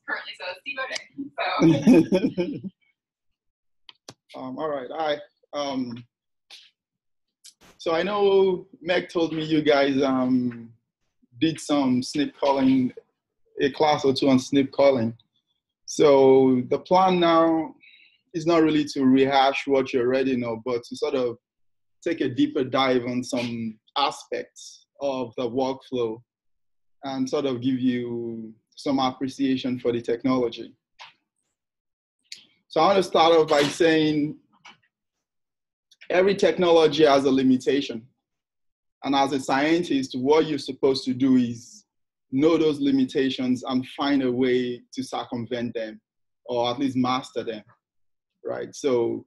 currently says devoting. So. All right. So I know Meg told me you guys did some SNP calling, a class or two on SNP calling. So the plan now is not really to rehash what you already know, but to sort of take a deeper dive on some aspects of the workflow and sort of give you some appreciation for the technology. So I want to start off by saying every technology has a limitation. And as a scientist, what you're supposed to do is know those limitations and find a way to circumvent them, or at least master them, right? So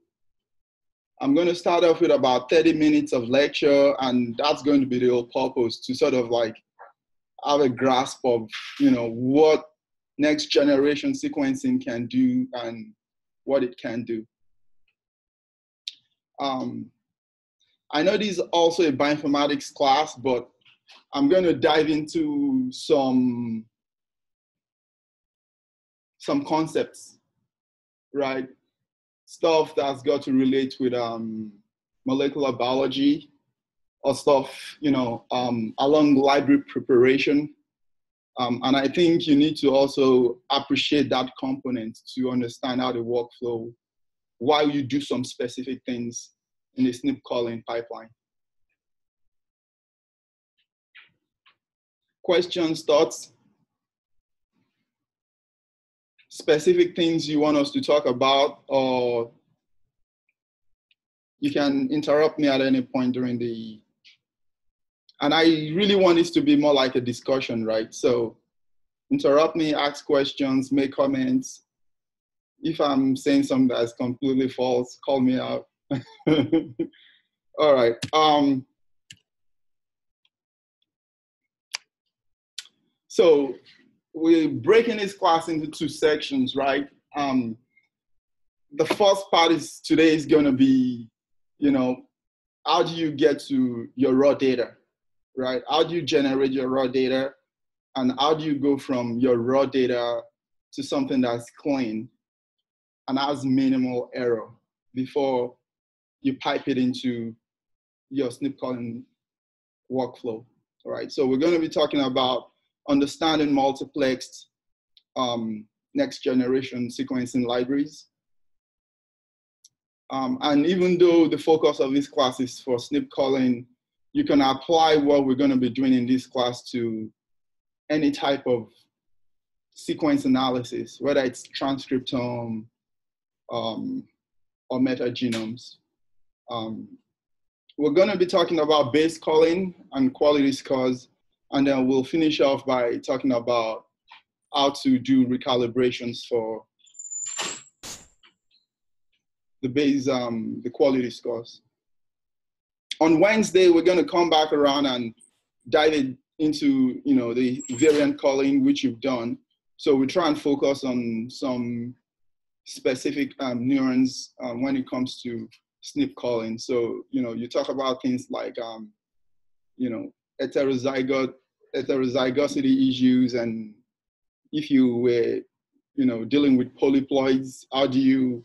I'm going to start off with about 30 minutes of lecture, and that's going to be the whole purpose, to sort of like have a grasp of, you know, what next generation sequencing can do and what it can do. I know this is also a bioinformatics class, but I'm going to dive into some concepts, right? Stuff that's got to relate with molecular biology, or stuff, you know, along library preparation. And I think you need to also appreciate that component to understand how the workflow, why you do some specific things in the SNP calling pipeline. Questions, thoughts? Specific things you want us to talk about, or you can interrupt me at any point during the, and I really want this to be more like a discussion, right? So interrupt me, ask questions, make comments. If I'm saying something that's completely false, call me out. All right. So we're breaking this class into two sections, right? The first part is today is going to be, you know, how do you get to your raw data, right? How do you generate your raw data? And how do you go from your raw data to something that's clean and has minimal error before you pipe it into your SNP calling workflow, all right? So we're going to be talking about understanding multiplexed next generation sequencing libraries. And even though the focus of this class is for SNP calling, you can apply what we're going to be doing in this class to any type of sequence analysis, whether it's transcriptome or metagenomes. We're going to be talking about base calling and quality scores, and then we'll finish off by talking about how to do recalibrations for the base, the quality scores. On Wednesday, we're going to come back around and dive into, you know, the variant calling, which you've done. So we try and focus on some specific neurons when it comes to SNP calling. So, you know, you talk about things like, you know, heterozygosity issues, and if you were, you know, dealing with polyploids, how do you,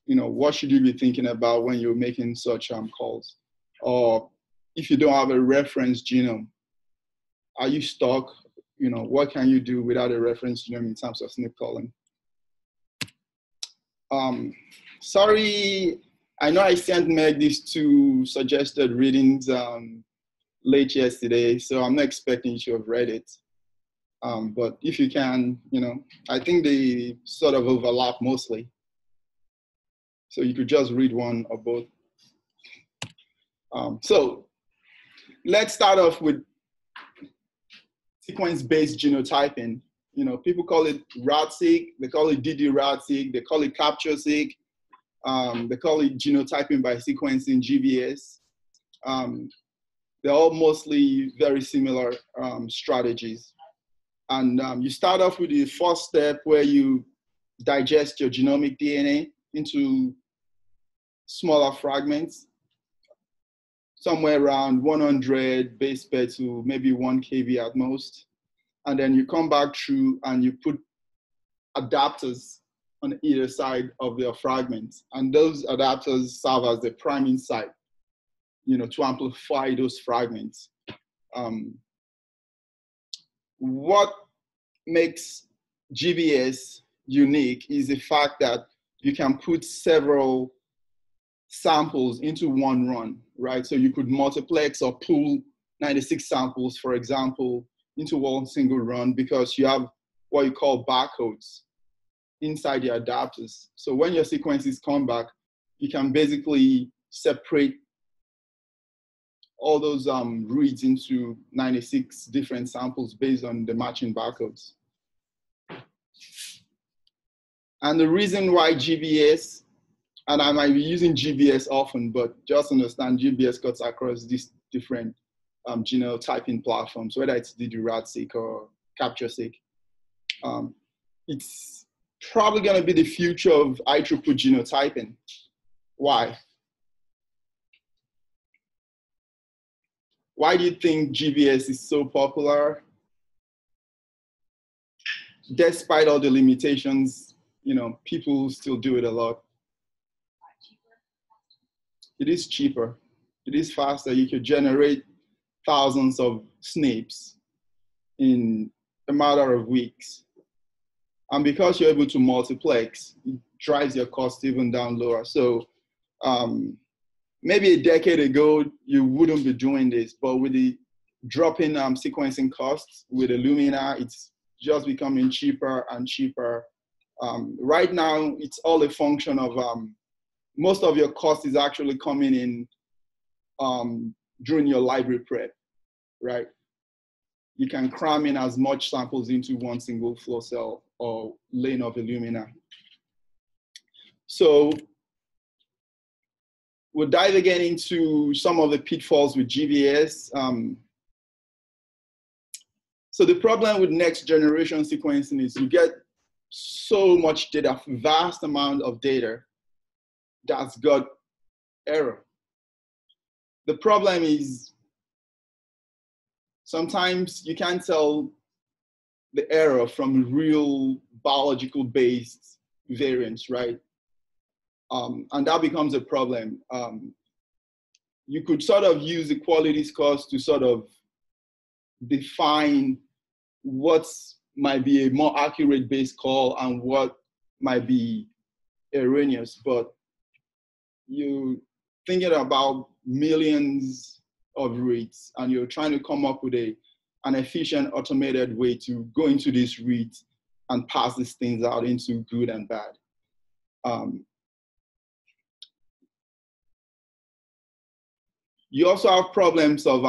you know, what should you be thinking about when you're making such calls? Or if you don't have a reference genome, are you stuck? You know, what can you do without a reference genome in terms of SNP calling? Sorry, I know I sent Meg these two suggested readings late yesterday, so I'm not expecting you to have read it. But if you can, you know, I think they sort of overlap mostly. So you could just read one or both. So let's start off with sequence-based genotyping. You know, people call it RAD-seq, they call it DD-RAD-seq, they call it capture-seq, they call it genotyping by sequencing, GBS. They're all mostly very similar strategies. And you start off with the first step where you digest your genomic DNA into smaller fragments, somewhere around 100 base pair to maybe 1 kb at most. and then you come back through and you put adapters on either side of their fragments. And those adapters serve as the priming site, to amplify those fragments. What makes GBS unique is the fact that you can put several samples into one run, right? So you could multiplex or pull 96 samples, for example, into one single run because you have what you call barcodes inside the adapters. So when your sequences come back, you can basically separate all those reads into 96 different samples based on the matching barcodes. And the reason why GBS, and I might be using GBS often, but just understand GBS cuts across these different genotyping platforms, whether it's DDRAD-seq or CaptureSeq. It's probably going to be the future of high throughput genotyping. Why? Why do you think GBS is so popular? Despite all the limitations, people still do it a lot. It is cheaper. It is faster. You could generate thousands of SNPs in a matter of weeks. And because you're able to multiplex, it drives your cost even down lower. So maybe a decade ago, you wouldn't be doing this, but with the drop in sequencing costs with Illumina, it's just becoming cheaper and cheaper. Right now, it's all a function of most of your cost is actually coming in during your library prep, right? You can cram in as much samples into one single flow cell or lane of Illumina. So we'll dive again into some of the pitfalls with GBS. So the problem with next generation sequencing is you get so much data, vast amount of data that's got error. The problem is sometimes you can't tell the error from real biological based variants, right? And that becomes a problem. You could sort of use the quality scores to sort of define what might be a more accurate base call and what might be erroneous, but you're thinking about millions of reads and you're trying to come up with an efficient automated way to go into these reads and pass these things out into good and bad. You also have problems of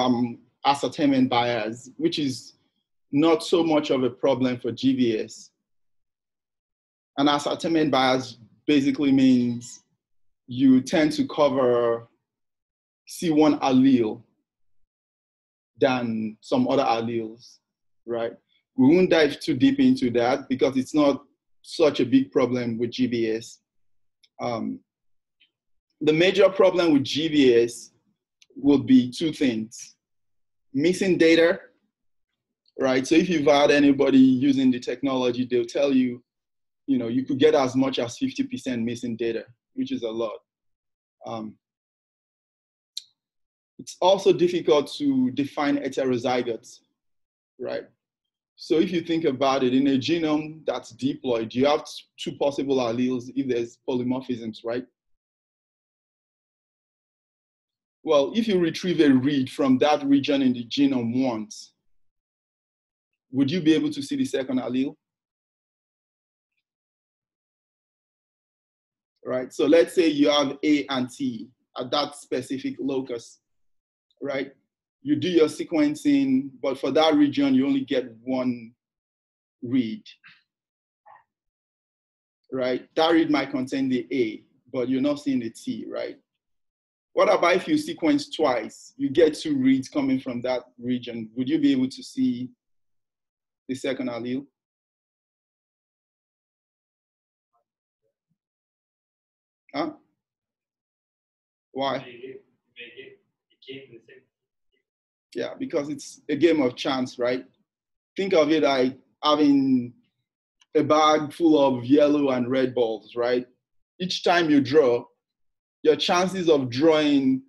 ascertainment bias, which is not so much of a problem for GBS. And ascertainment bias basically means you tend to cover C1 allele than some other alleles, right? We won't dive too deep into that because it's not such a big problem with GBS. The major problem with GBS would be two things: missing data, right? So if you've had anybody using the technology, they'll tell you, you could get as much as 50% missing data, which is a lot. It's also difficult to define heterozygotes, right? So if you think about it, in a genome that's diploid, you have two possible alleles if there's polymorphisms, right? Well, if you retrieve a read from that region in the genome once, would you be able to see the second allele? Right, so let's say you have A and T at that specific locus, right? You do your sequencing, but for that region, you only get one read, right? That read might contain the A, but you're not seeing the T, right? What about if you sequence twice? You get two reads coming from that region. Would you be able to see the second allele? Huh? Why? Yeah, because it's a game of chance, right? think of it like having a bag full of yellow and red balls, right? Each time you draw, your chances of drawing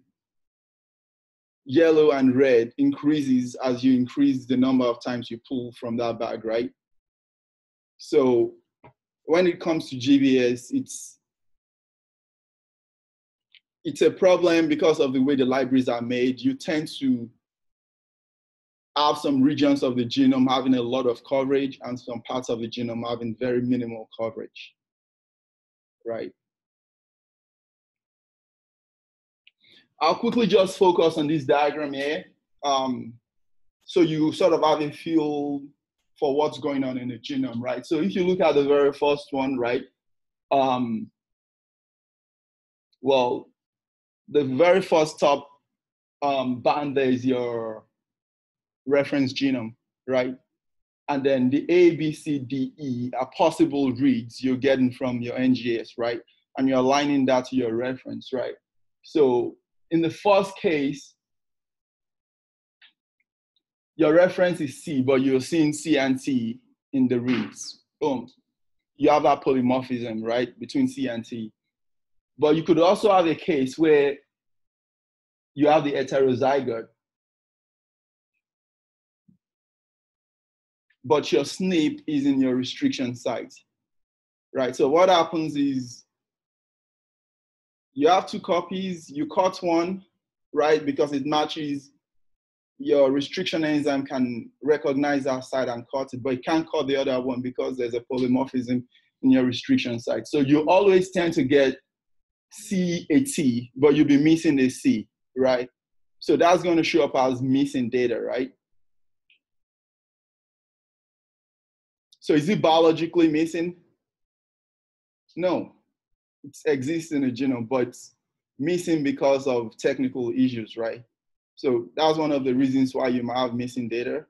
yellow and red increases as you increase the number of times you pull from that bag, right? So when it comes to GBS, it's a problem because of the way the libraries are made. You tend to have some regions of the genome having a lot of coverage and some parts of the genome having very minimal coverage, right? I'll quickly just focus on this diagram here. So you sort of have a feel for what's going on in the genome, right? So if you look at the very first one, right? Well, the very first top band there is your reference genome, right? And then the A, B, C, D, E are possible reads you're getting from your NGS, right? And you're aligning that to your reference, right? So in the first case, your reference is C, but you're seeing C and T in the reads. Boom. You have that polymorphism, right, between C and T. But you could also have a case where you have the heterozygote, but your SNP is in your restriction site, right? So what happens is you have two copies, you cut one, right, because it matches your restriction enzyme can recognize that site and cut it, but it can't cut the other one because there's a polymorphism in your restriction site. So you always tend to get C, a T, but you'll be missing a C, right? So that's going to show up as missing data, right? So is it biologically missing? No, it exists in the genome, but it's missing because of technical issues, right? So that's one of the reasons why you might have missing data,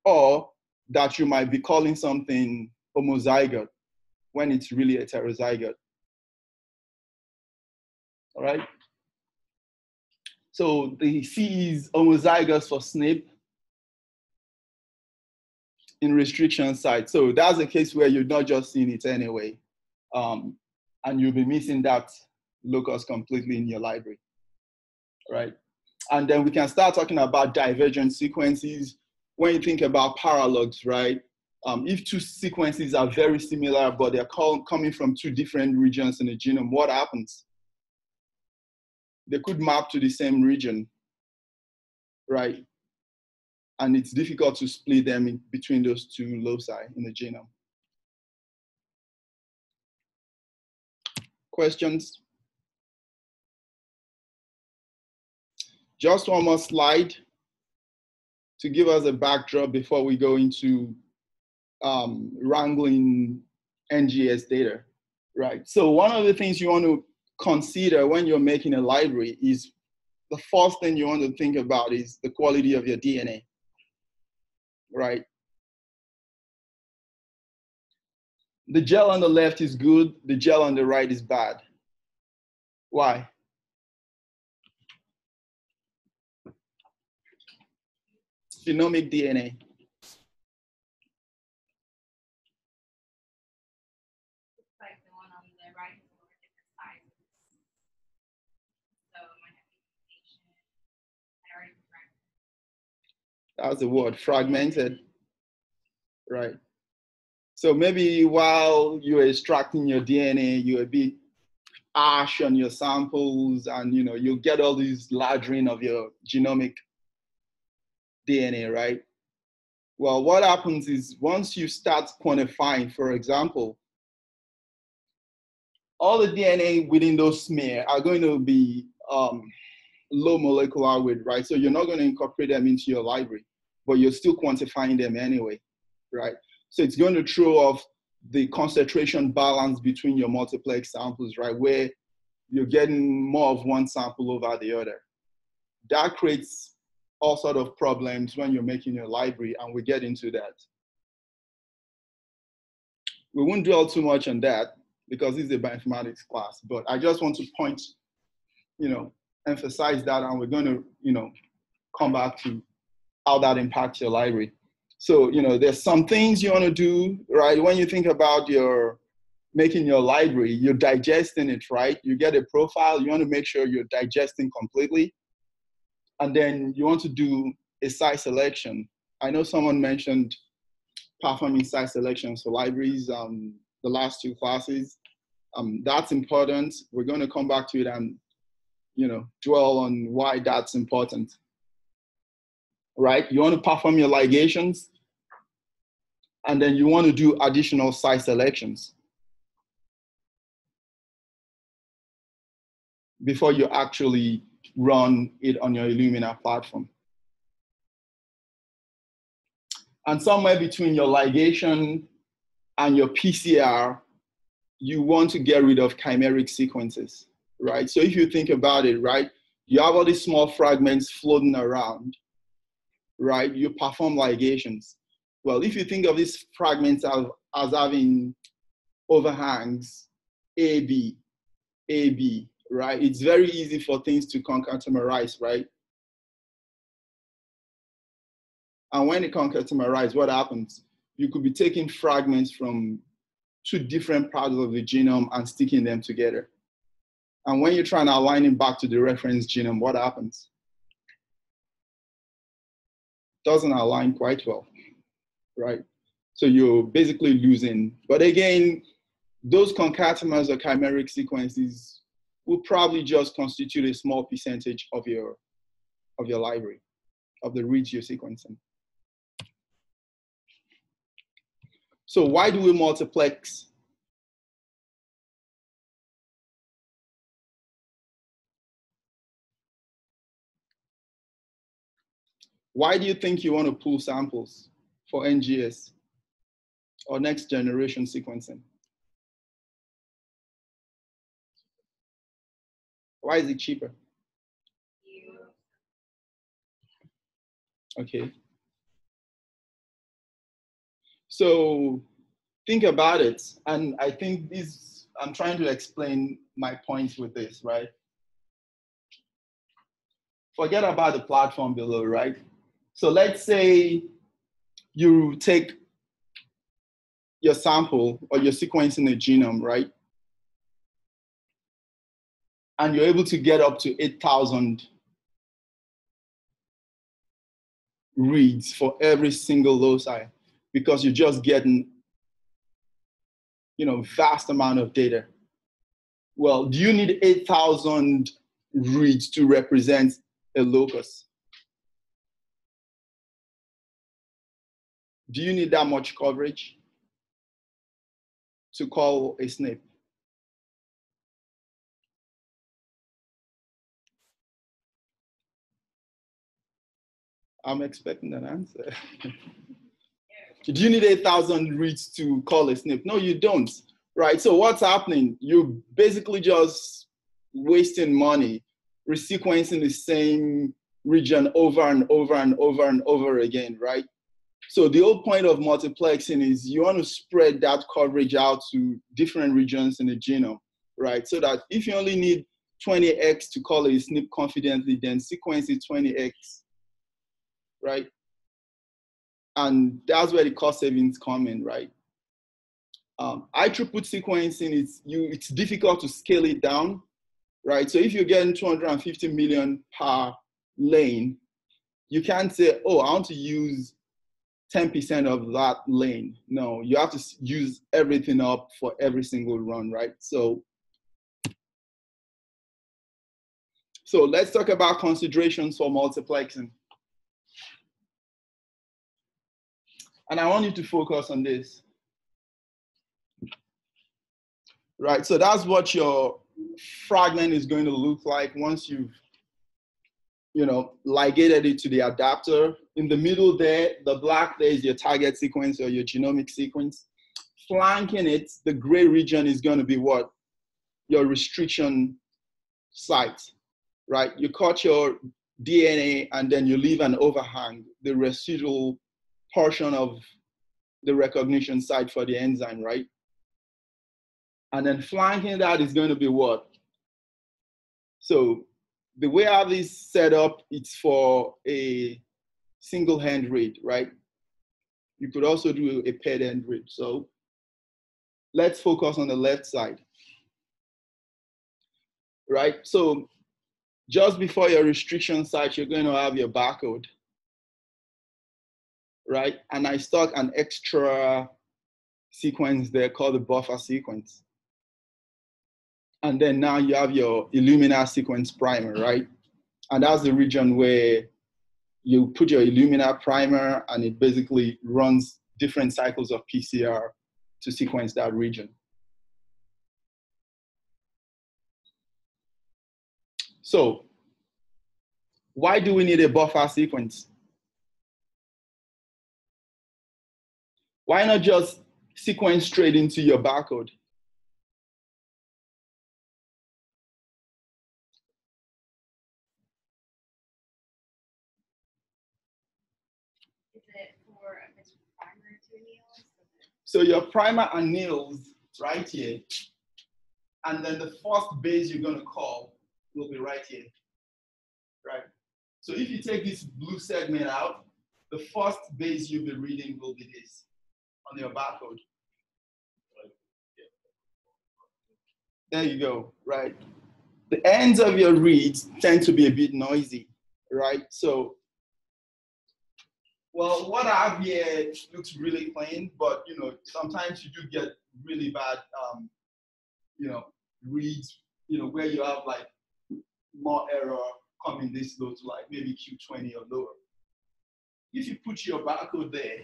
or that you might be calling something homozygote when it's really heterozygote. All right. So the C is homozygous for SNP in restriction site. So that's a case where you're not just seeing it anyway, and you'll be missing that locus completely in your library, right? And then we can start talking about divergent sequences. When you think about paralogs, right? If two sequences are very similar, but they're coming from two different regions in the genome, what happens? They could map to the same region, right? And it's difficult to split them in between those two loci in the genome. Questions? Just one more slide to give us a backdrop before we go into wrangling NGS data, right? So one of the things you want to consider when you're making a library is the first thing you want to think about is the quality of your DNA, right? The gel on the left is good, the gel on the right is bad. Why? Genomic DNA. Like the one on the right is over different sizes. So it might have mutation. I already fragmented. That's the word, fragmented, right? So maybe while you're extracting your DNA, you're a bit harsh on your samples, and you'll get all these largering of your genomic DNA, right? Well, what happens is once you start quantifying, for example, all the DNA within those smear are going to be low molecular weight, right? So you're not going to incorporate them into your library, but you're still quantifying them anyway, right? So it's going to throw off the concentration balance between your multiplex samples, right? Where you're getting more of one sample over the other. That creates all sorts of problems when you're making your library, and we get into that. We won't dwell too much on that because this is a bioinformatics class, but I just want to point, emphasize that, and we're going to, come back to how that impacts your library. So, there's some things you want to do, right? When you think about making your library, you're digesting it, right? You get a profile, you want to make sure you're digesting completely. And then you want to do a size selection. I know someone mentioned performing size selections for libraries, the last two classes. That's important. We're going to come back to it and, dwell on why that's important, right? You want to perform your ligations, and then you want to do additional size selections before you actually run it on your Illumina platform. And somewhere between your ligation and your PCR, you want to get rid of chimeric sequences, right? So if you think about it, right, you have all these small fragments floating around, right? You perform ligations. Well, if you think of these fragments as having overhangs, AB, AB, right? It's very easy for things to concatenarize, right? And when it concatenarize, what happens? You could be taking fragments from two different parts of the genome and sticking them together. And when you're trying to align it back to the reference genome, what happens? Doesn't align quite well, right? So you're basically losing. But again, those concatenars or chimeric sequences will probably just constitute a small percentage of your library, of the reads you're sequencing. So why do we multiplex? Why do you think you want to pull samples for NGS or next generation sequencing? Why is it cheaper? Okay. So think about it. And I think I'm trying to explain my points with this, right? Forget about the platform below, right? So let's say you take your sample or you're sequencing a genome, right? And you're able to get up to 8,000 reads for every single loci because you're just getting, vast amount of data. Well, do you need 8,000 reads to represent a locus? Do you need that much coverage to call a SNP? I'm expecting an answer. Do you need 8,000 reads to call a SNP? No, you don't, right? So what's happening? You're basically just wasting money, resequencing the same region over and over and over and over again, right? So the whole point of multiplexing is you want to spread that coverage out to different regions in the genome, right? So that if you only need 20x to call a SNP confidently, then sequence it 20x, right? And that's where the cost savings come in, right? High throughput sequencing, it's difficult to scale it down, right? So if you're getting 250 million per lane, you can't say, oh, I want to use 10% of that lane. No, you have to use everything up for every single run, right? So let's talk about considerations for multiplexing. And I want you to focus on this. Right, so that's what your fragment is going to look like once you've, ligated it to the adapter. In the middle there, the black there is your target sequence or your genomic sequence. Flanking it, the gray region is going to be what? Your restriction site, right? You cut your DNA and then you leave an overhang, the residual portion of the recognition site for the enzyme, right? And then flanking that is going to be what? So the way I have this set up, it's for a single hand read, right? You could also do a paired end read. So let's focus on the left side, right? So just before your restriction site, you're going to have your barcode, right? And I stuck an extra sequence there called the buffer sequence. And then now you have your Illumina sequence primer, right? And that's the region where you put your Illumina primer and it basically runs different cycles of PCR to sequence that region. So why do we need a buffer sequence? Why not just sequence straight into your barcode? Is it for a mixed primer to anneal? So your primer anneals right here. And then the first base you're going to call will be right here, right? So if you take this blue segment out, the first base you'll be reading will be this on your barcode. There you go, right? The ends of your reads tend to be a bit noisy, right? So, well, what I have here looks really clean, but you know, sometimes you do get really bad, you know, reads, you know, where you have like more error coming this low to like maybe Q20 or lower. If you put your barcode there,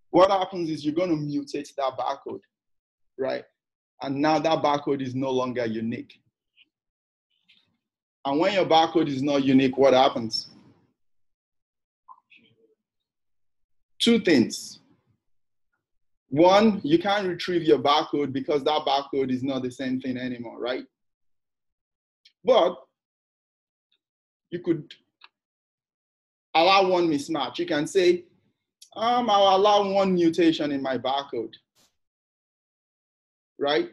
what happens is you're going to mutate that barcode, right? And now that barcode is no longer unique. And when your barcode is not unique, what happens? Two things. One, you can't retrieve your barcode because that barcode is not the same thing anymore, right? But you could allow one mismatch. You can say, I'll allow one mutation in my barcode, right?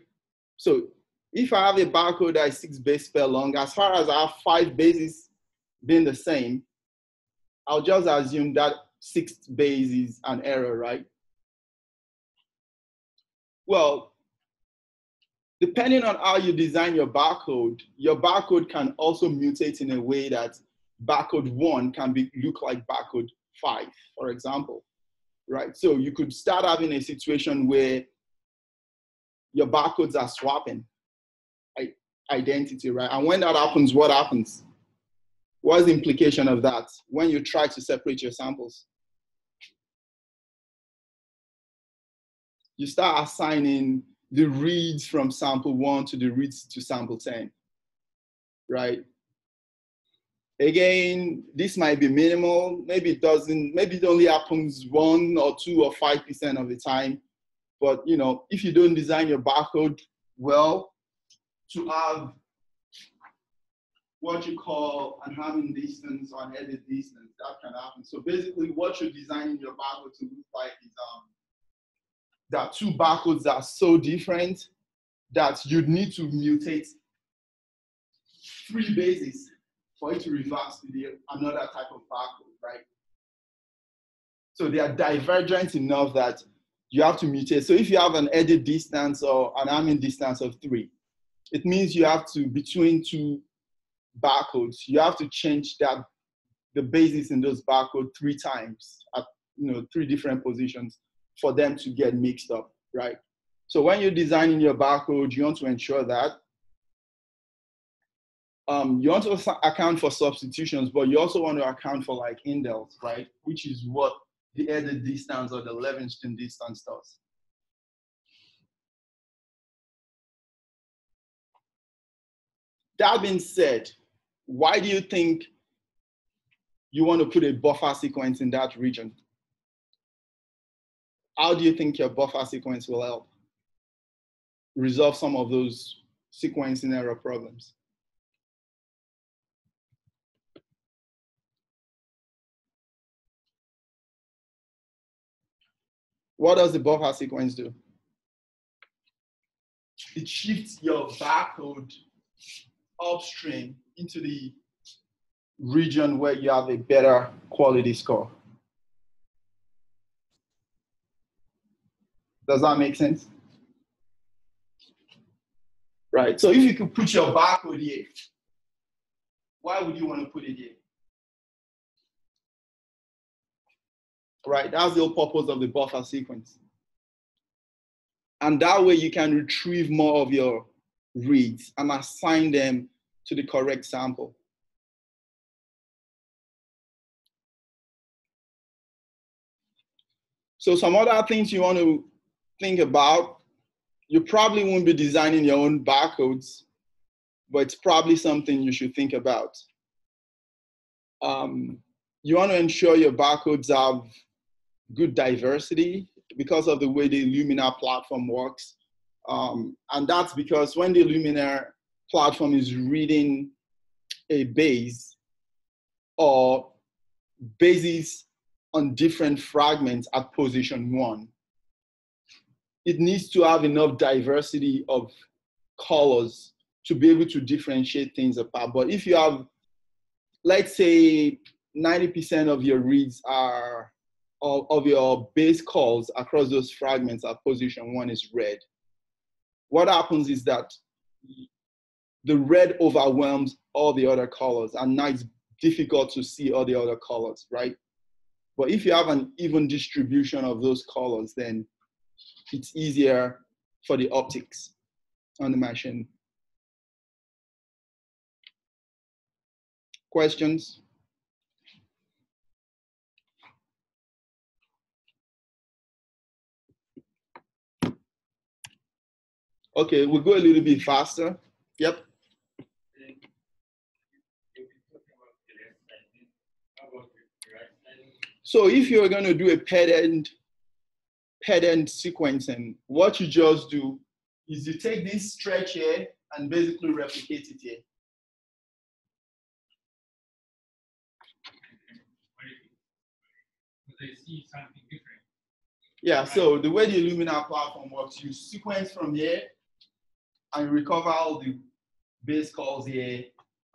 So if I have a barcode that is 6 base pair long, as far as I have 5 bases being the same, I'll just assume that 6th base is an error, right? Well, depending on how you design your barcode can also mutate in a way that barcode 1 can look like barcode 5, for example, right? So you could start having a situation where your barcodes are swapping identity, right? And when that happens, what happens? What's the implication of that when you try to separate your samples? You start assigning the reads from sample 1 to the reads to sample 10, right? Again, this might be minimal. Maybe it doesn't, maybe it only happens 1 or 2 or 5% of the time. But you know, if you don't design your barcode well to have what you call an Hamming distance or an edit distance, that can happen. So basically what you're designing your barcode to look like is there are 2 barcodes that are so different that you'd need to mutate 3 bases for it to reverse to another type of barcode, right? So they are divergent enough that you have to mutate. So if you have an edit distance or an Hamming distance of 3, it means you have to, between 2 barcodes, you have to change the bases in those barcodes 3 times at 3 different positions for them to get mixed up, right? So when you're designing your barcode, you want to ensure that you want to account for substitutions, but you also want to account for like indels, right? Which is what the edit distance or the Levenstein distance does. That being said, why do you think you want to put a buffer sequence in that region? How do you think your buffer sequence will help resolve some of those sequencing error problems? What does the buffer sequence do? It shifts your barcode upstream into the region where you have a better quality score. Does that make sense? Right, so if you could put your barcode here, why would you want to put it here? Right, that's the whole purpose of the buffer sequence. And that way you can retrieve more of your reads and assign them to the correct sample. So some other things you want to think about, you probably won't be designing your own barcodes, but it's probably something you should think about. You want to ensure your barcodes have good diversity because of the way the Illumina platform works. And that's because when the Illumina platform is reading a base or bases on different fragments at position 1, it needs to have enough diversity of colors to be able to differentiate things apart. But if you have, let's say 90% of your reads are, of your base calls across those fragments at position 1 is red, what happens is that the red overwhelms all the other colors, and now it's difficult to see all the other colors, right? But if you have an even distribution of those colors, then it's easier for the optics on the machine. Questions? Okay, we'll go a little bit faster. Yep. So if you're going to do a ped-end sequencing, what you just do is you take this stretch here and basically replicate it here. They see something different. Yeah, so the way the Illumina platform works, you sequence from here and recover all the base calls here.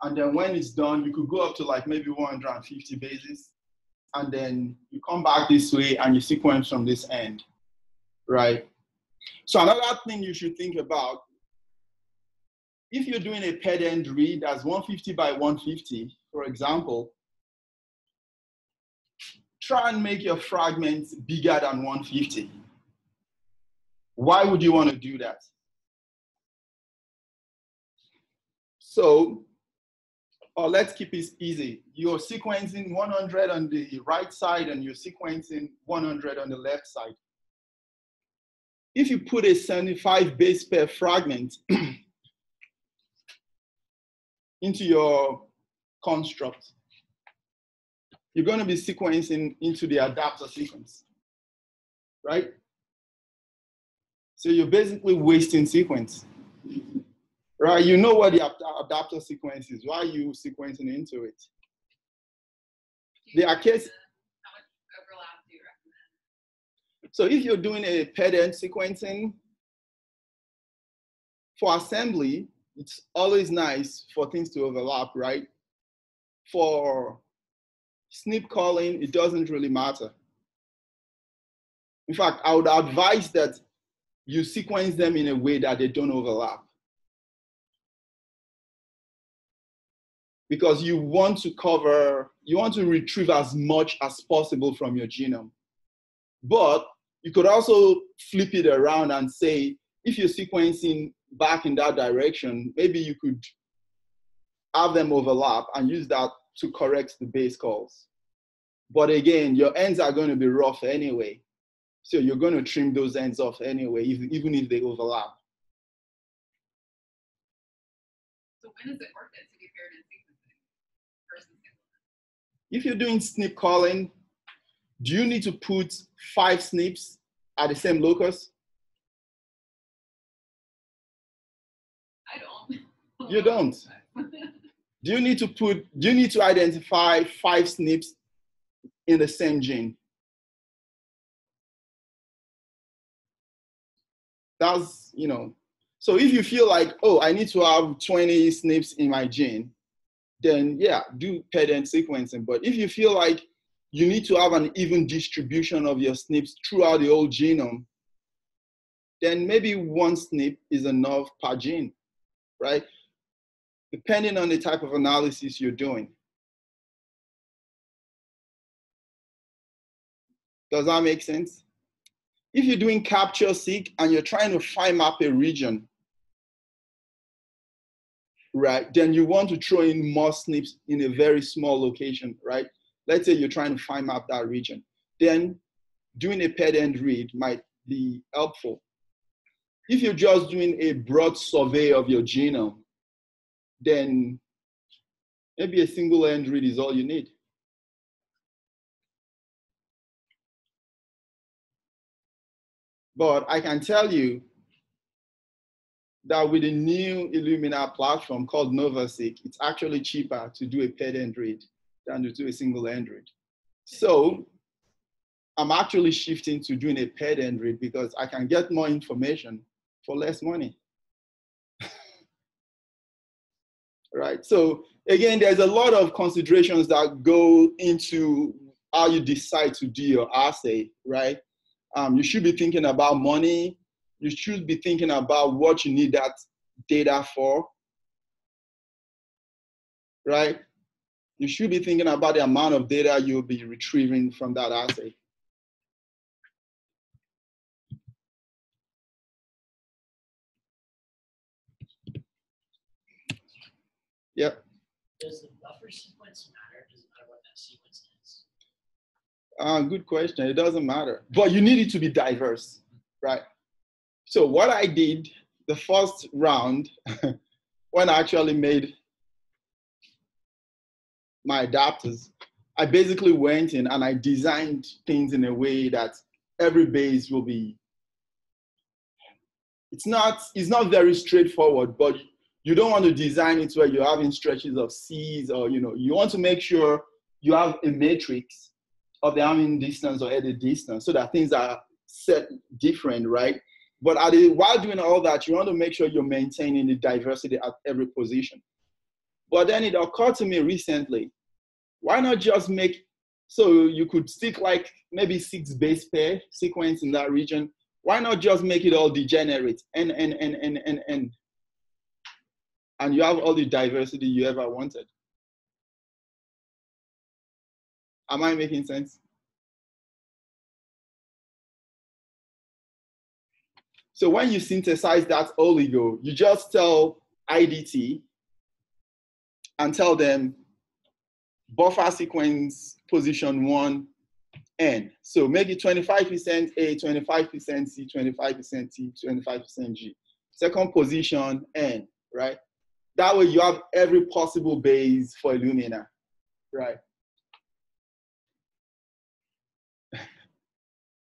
And then when it's done, you could go up to like maybe 150 bases. And then you come back this way and you sequence from this end, right? So another thing you should think about, if you're doing a ped-end read that's 150 by 150, for example, try and make your fragments bigger than 150. Why would you want to do that? So, let's keep it easy. You're sequencing 100 on the right side and you're sequencing 100 on the left side. If you put a 75 base pair fragment into your construct, you're going to be sequencing into the adapter sequence, right? So you're basically wasting sequence, right? You know what the adapter sequence is. Why are you sequencing into it? There are cases. How much overlap do you recommend? So if you're doing a ped-end sequencing, for assembly, it's always nice for things to overlap, right? For SNP calling, it doesn't really matter. In fact, I would advise that you sequence them in a way that they don't overlap. Because you want to retrieve as much as possible from your genome. But you could also flip it around and say, if you're sequencing back in that direction, maybe you could have them overlap and use that to correct the base calls. But again, your ends are going to be rough anyway. So you're going to trim those ends off anyway, even if they overlap. So when is it worth it to do paired sequencing versus single? If you're doing SNP calling, do you need to put 5 SNPs at the same locus? I don't. You don't. Do you need to identify 5 SNPs in the same gene? That's, so if you feel like, oh, I need to have 20 SNPs in my gene, then yeah, do ped-end sequencing. But if you feel like you need to have an even distribution of your SNPs throughout the whole genome, then maybe one SNP is enough per gene, right? Depending on the type of analysis you're doing. Does that make sense? If you're doing capture-seq and you're trying to find map a region, right, then you want to throw in more SNPs in a very small location, right? Let's say you're trying to find map that region. Then doing a paired end read might be helpful. If you're just doing a broad survey of your genome, then maybe a single end read is all you need. But I can tell you that with the new Illumina platform called NovaSeq, it's actually cheaper to do a paired end read than to do a single end read. So I'm actually shifting to doing a paired end read because I can get more information for less money. Right? So again, there's a lot of considerations that go into how you decide to do your assay, right? You should be thinking about money. You should be thinking about what you need that data for, right? You should be thinking about the amount of data you'll be retrieving from that assay. Yep. Does the buffer sequence matter? Does it matter what that sequence is? Good question. It doesn't matter, but you need it to be diverse, right? So what I did the first round, when I actually made my adapters, I basically went in and I designed things in a way that every base will be, it's not very straightforward, but you don't want to design it where you're having stretches of C's or, you want to make sure you have a matrix of the Hamming distance or edit distance so that things are set different, right? But while doing all that, you want to make sure you're maintaining the diversity at every position. But then it occurred to me recently, why not just make, so you could stick like maybe 6 base pair sequence in that region. Why not just make it all degenerate, N. And you have all the diversity you ever wanted. Am I making sense? So when you synthesize that oligo, you just tell IDT and tell them buffer sequence position 1, N. So make it 25% A, 25% C, 25% T, 25% G. Second position, N, right? That way you have every possible base for Illumina, right?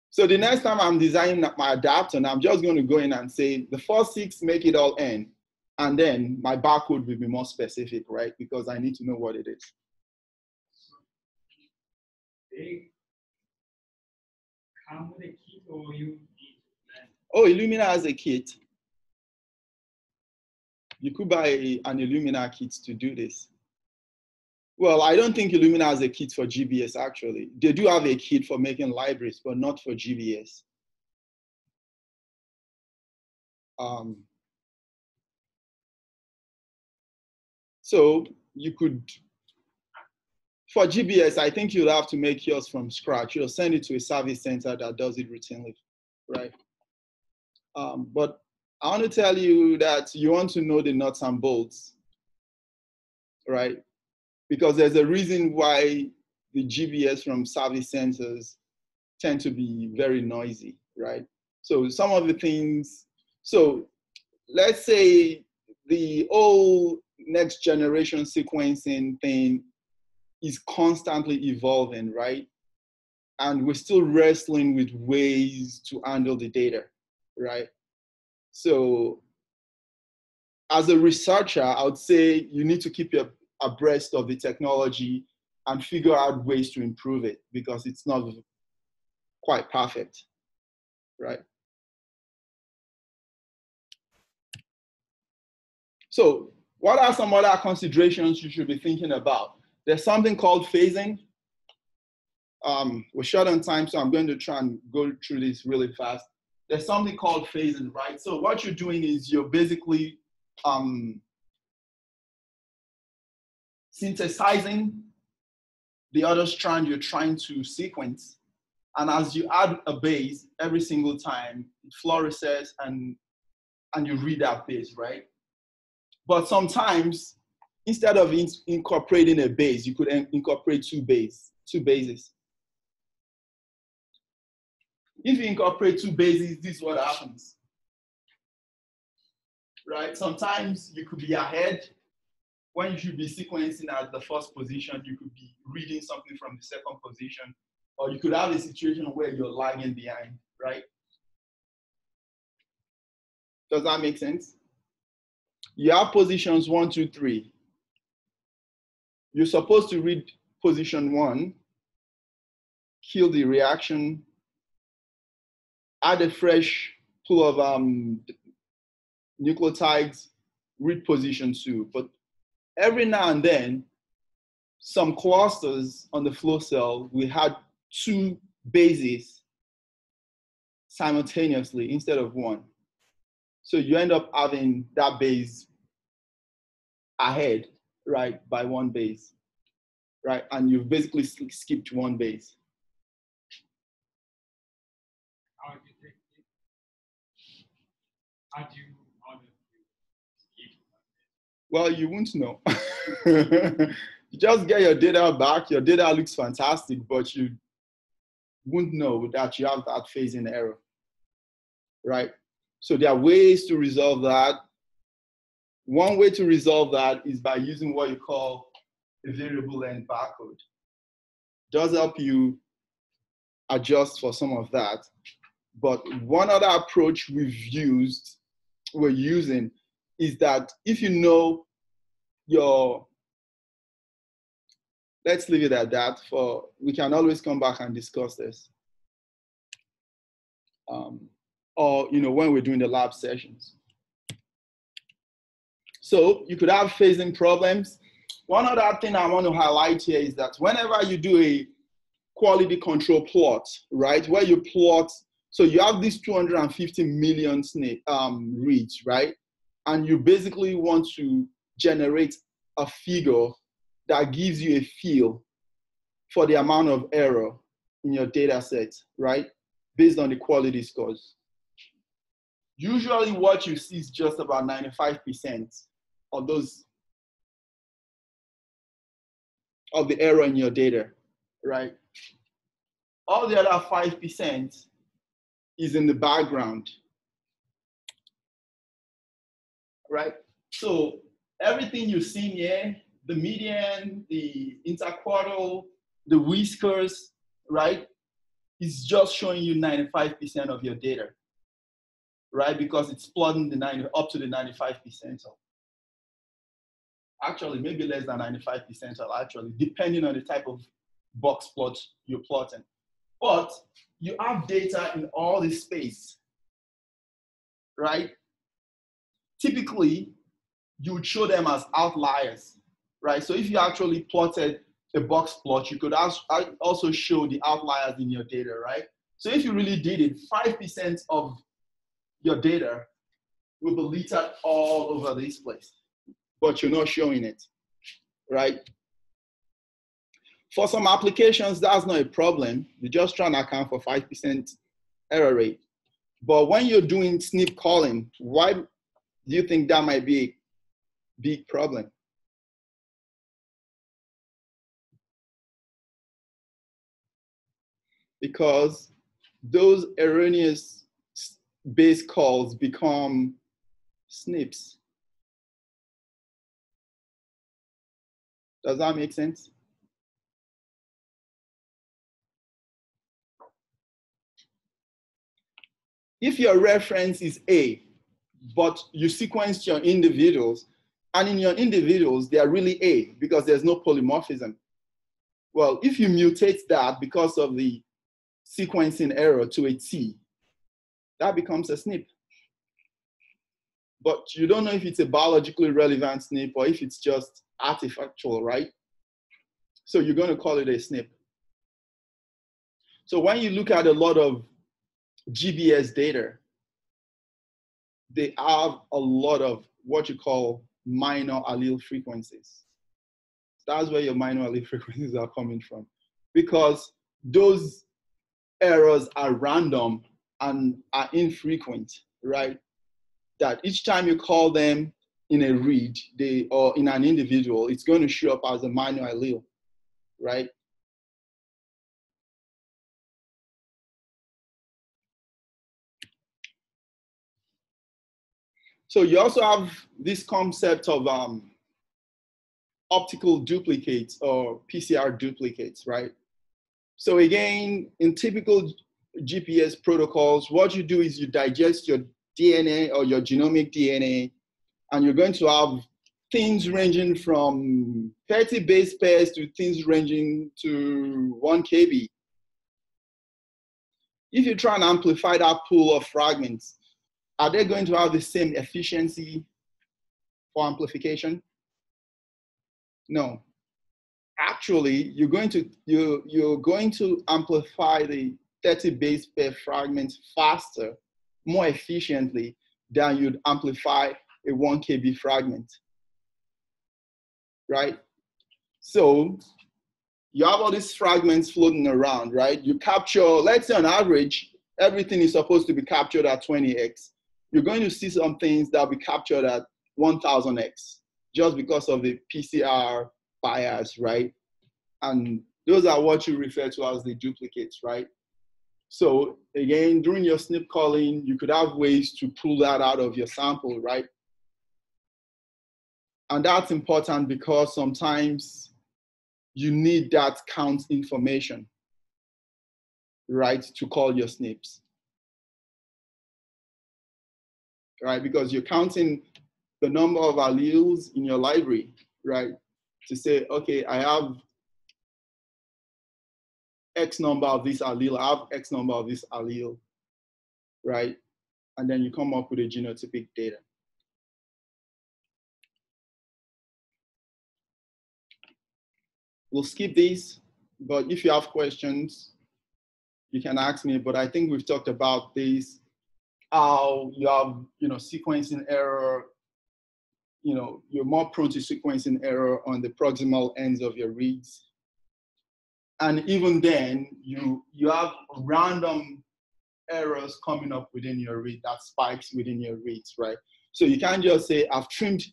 So the next time I'm designing my adapter, I'm just going to go in and say, the first 6, make it all N. And then my barcode will be more specific, right? Because I need to know what it is. They come with a kit or you need to plan? Oh, Illumina has a kit. You could buy an Illumina kit to do this. Well, I don't think Illumina has a kit for GBS, actually. They do have a kit for making libraries, but not for GBS. So you could, for GBS, I think you'll have to make yours from scratch. You'll send it to a service center that does it routinely, right? But I want to tell you that you want to know the nuts and bolts, right? Because there's a reason why the GBS from service centers tend to be very noisy, right? So some of the things, so let's say the whole next generation sequencing thing is constantly evolving, right? And we're still wrestling with ways to handle the data, right? So as a researcher, I would say you need to keep abreast of the technology and figure out ways to improve it because it's not quite perfect, right? So what are some other considerations you should be thinking about? There's something called phasing. We're short on time, so I'm going to try and go through this really fast. there's something called phasing, right? So what you're doing is you're basically synthesizing the other strand you're trying to sequence. And as you add a base every single time, it fluoresces and you read that base, right? But sometimes, instead of incorporating a base, you could incorporate two bases. If you incorporate two bases, this is what happens, right? Sometimes you could be ahead when you should be sequencing at the first position. You could be reading something from the second position, or you could have a situation where you're lagging behind, right? Does that make sense? You have positions 1, 2, 3. You're supposed to read position 1, kill the reaction, add a fresh pool of nucleotides, read position 2. But every now and then, some clusters on the flow cell, we had 2 bases simultaneously instead of 1. So you end up having that base ahead, right, by 1 base, right? And you've basically skipped 1 base. How do you take it? How do you skip? Well, you won't know. You just get your data back. Your data looks fantastic, but you won't know that you have that phasing error, right? So there are ways to resolve that. One way to resolve that is by using what you call a variable length barcode. Does help you adjust for some of that. But one other approach we're using is that if you know let's leave it at that. We can always come back and discuss this. Or when we're doing the lab sessions. So you could have phasing problems. One other thing I want to highlight here is that whenever you do a quality control plot, right, where you plot, so you have these 250 million reads, right? And you basically want to generate a figure that gives you a feel for the amount of error in your data set, right? Based on the quality scores. Usually what you see is just about 95% of the error in your data, right? All the other 5% is in the background, right? So everything you've seen here, the median, the interquartile, the whiskers, right, is just showing you 95% of your data, right? Because it's plotting up to the 95 percentile. Actually, maybe less than 95 percentile, actually, depending on the type of box plot you're plotting. But you have data in all this space, right? Typically, you would show them as outliers, right? So if you actually plotted a box plot, you could also show the outliers in your data, right? So if you really did it, 5% of your data will be littered all over this place, but you're not showing it, right? For some applications, that's not a problem. You're just trying to account for 5% error rate. But when you're doing SNP calling, why do you think that might be a big problem? Because those erroneous base calls become SNPs. Does that make sense? If your reference is A, but you sequenced your individuals, and in your individuals, they are really A because there's no polymorphism. Well, if you mutate that because of the sequencing error to a T, that becomes a SNP. But you don't know if it's a biologically relevant SNP or if it's just artifactual, right? So you're going to call it a SNP. So when you look at a lot of GBS data, they have a lot of what you call minor allele frequencies. That's where your minor allele frequencies are coming from, because those errors are random and are infrequent, right? That each time you call them in a read, or in an individual, it's going to show up as a minor allele, right? So you also have this concept of optical duplicates or PCR duplicates, right? So again, in typical GPS protocols, what you do is you digest your DNA or your genomic DNA, and you're going to have things ranging from 30 base pairs to things ranging to 1 KB. If you try and amplify that pool of fragments, are they going to have the same efficiency for amplification? No. Actually, you're going to amplify the 30 base pair fragments faster, more efficiently than you'd amplify a 1 KB fragment, right? So you have all these fragments floating around, right? You capture, let's say on average, everything is supposed to be captured at 20x. You're going to see some things that will be captured at 1000x just because of the PCR bias, right? And those are what you refer to as the duplicates, right? So again, during your SNP calling, you could have ways to pull that out of your sample, right? And that's important because sometimes you need that count information, right, to call your SNPs, right? Because you're counting the number of alleles in your library, right? To say, okay, I have X number of this allele, I have X number of this allele, right? And then you come up with a genotypic data. We'll skip this, but if you have questions, you can ask me, but I think we've talked about this, how you have, sequencing error, you're more prone to sequencing error on the proximal ends of your reads. And even then, you have random errors coming up within your read, that spikes within your reads, right? So you can't just say, I've trimmed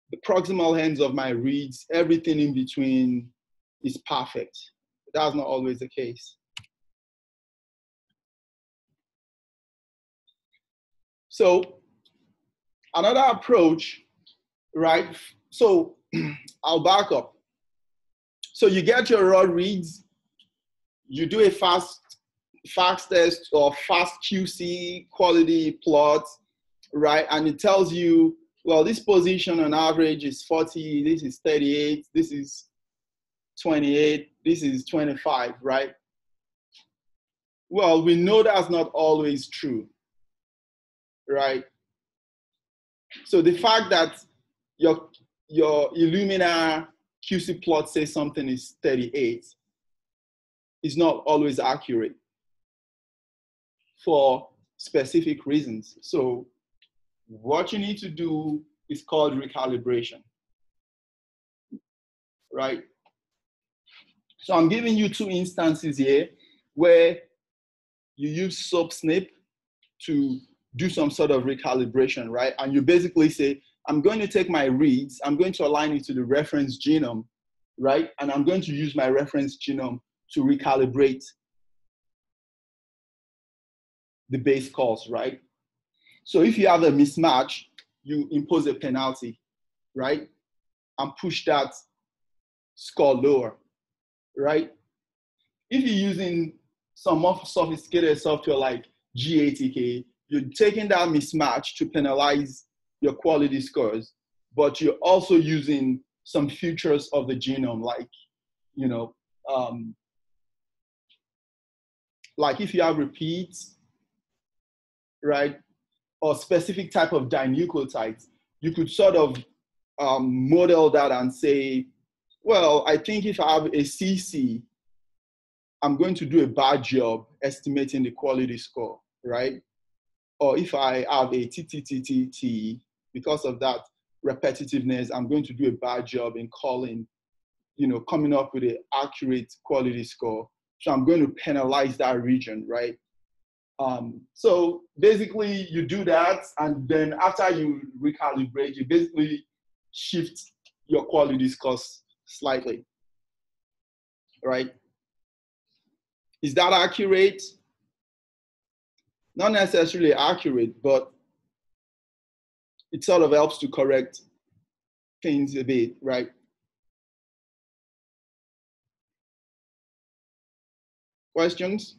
the proximal ends of my reads, everything in between is perfect. That's not always the case. So another approach, right? So I'll back up. So you get your raw reads, you do a fast test or fast QC quality plot, right? And it tells you, well, this position on average is 40, this is 38, this is 28, this is 25, right? Well, we know that's not always true, right? So the fact that your Illumina QC plot says something is 38 is not always accurate for specific reasons. So what you need to do is called recalibration, right? So I'm giving you two instances here where you use SoapSnip to do some sort of recalibration, right? And you basically say, I'm going to take my reads, I'm going to align it to the reference genome, right? And I'm going to use my reference genome to recalibrate the base calls, right? So if you have a mismatch, you impose a penalty, right? And push that score lower, right? If you're using some more sophisticated software like G80K, you're taking that mismatch to penalize your quality scores, but you're also using some features of the genome, like, like if you have repeats, right, or specific type of dinucleotides, you could sort of model that and say, well, I think if I have a CC I'm going to do a bad job estimating the quality score, right? Or if I have a TTTTT, because of that repetitiveness, I'm going to do a bad job in calling, coming up with an accurate quality score. So I'm going to penalize that region, right? So basically you do that, and then after you recalibrate, you basically shift your quality scores slightly, right? Is that accurate? Not necessarily accurate, but it sort of helps to correct things a bit, right? Questions?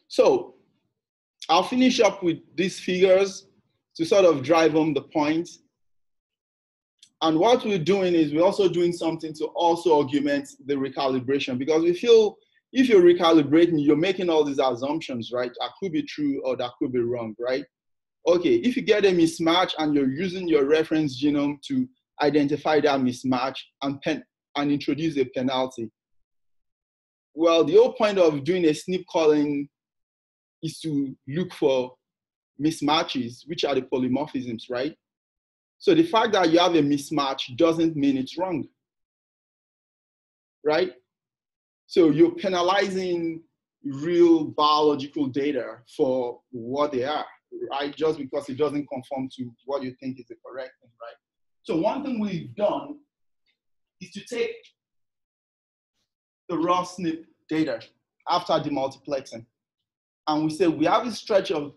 So I'll finish up with these figures to sort of drive home the point. And what we're doing is we're also doing something to also augment the recalibration, because we feel if you're recalibrating, you're making all these assumptions, right? That could be true or that could be wrong, right? Okay, if you get a mismatch and you're using your reference genome to identify that mismatch and introduce a penalty, well, the whole point of doing a SNP calling is to look for mismatches, which are the polymorphisms, right? So the fact that you have a mismatch doesn't mean it's wrong, right? So you're penalizing real biological data for what they are, right? Just because it doesn't conform to what you think is the correct thing, right? So one thing we've done is to take the raw SNP data after demultiplexing, and we say we have a stretch of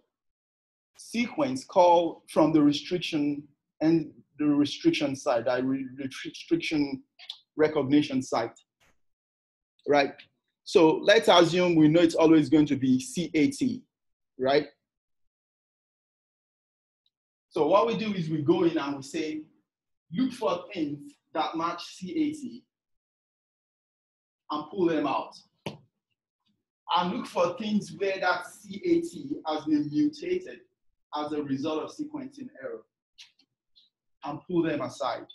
sequence called from the restriction and the restriction site, that restriction recognition site, right? So let's assume we know it's always going to be CAT, right? So what we do is we go in and we say, look for things that match CAT and pull them out. And look for things where that CAT has been mutated as a result of sequencing error and pull them aside.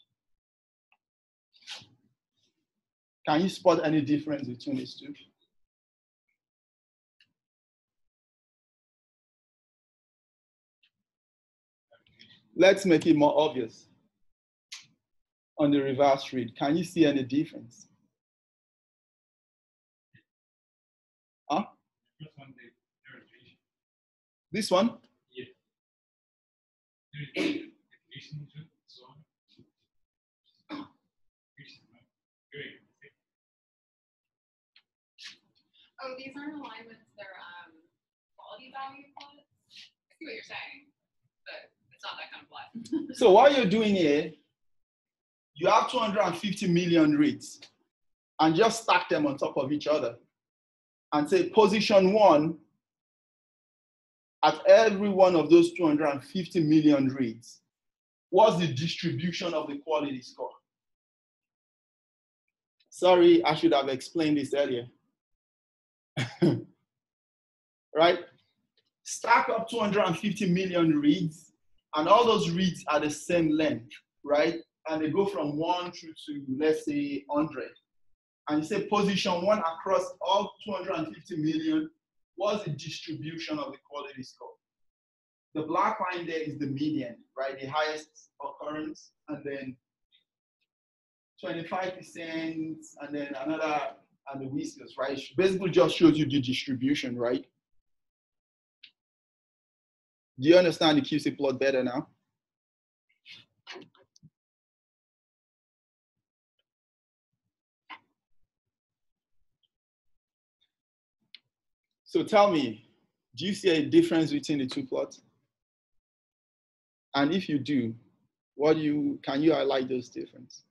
Can you spot any difference between these two? Let's make it more obvious. On the reverse read, can you see any difference? Huh? This one? Yeah. Oh, these aren't alignments, they're quality value plots. I see what you're saying, but it's not that kind of plot. So what you're doing here, you have 250 million reads and just stack them on top of each other and say position 1 at every one of those 250 million reads. What's the distribution of the quality score? Sorry, I should have explained this earlier. Right? Stack up 250 million reads, and all those reads are the same length, right? And they go from 1 through to, let's say, 100. And you say position 1 across all 250 million, what's the distribution of the quality score? The black line there is the median, right? The highest occurrence, and then 25%, and then another, and the whiskers, right? Basically just shows you the distribution, right? Do you understand the QC plot better now? So tell me, do you see a difference between the two plots? And if you do, can you highlight those differences?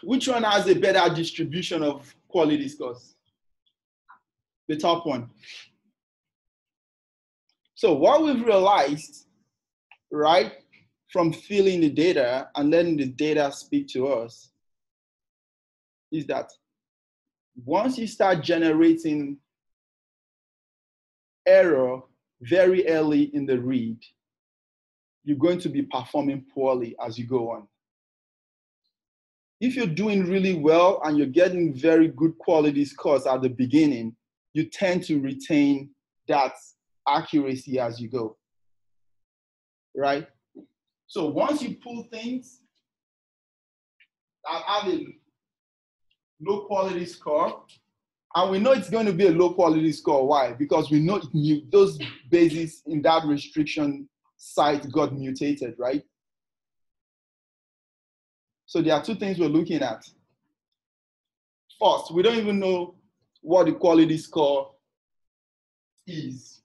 Which one has a better distribution of quality scores? The top one. So what we've realized, right, from filling the data and letting the data speak to us is that once you start generating error very early in the read, you're going to be performing poorly as you go on. If you're doing really well and you're getting very good quality scores at the beginning, you tend to retain that accuracy as you go, right? So once you pull things that have a low quality score, and we know it's going to be a low quality score. Why? Because we know those bases in that restriction site got mutated, right? So there are two things we're looking at. First, we don't even know what the quality score is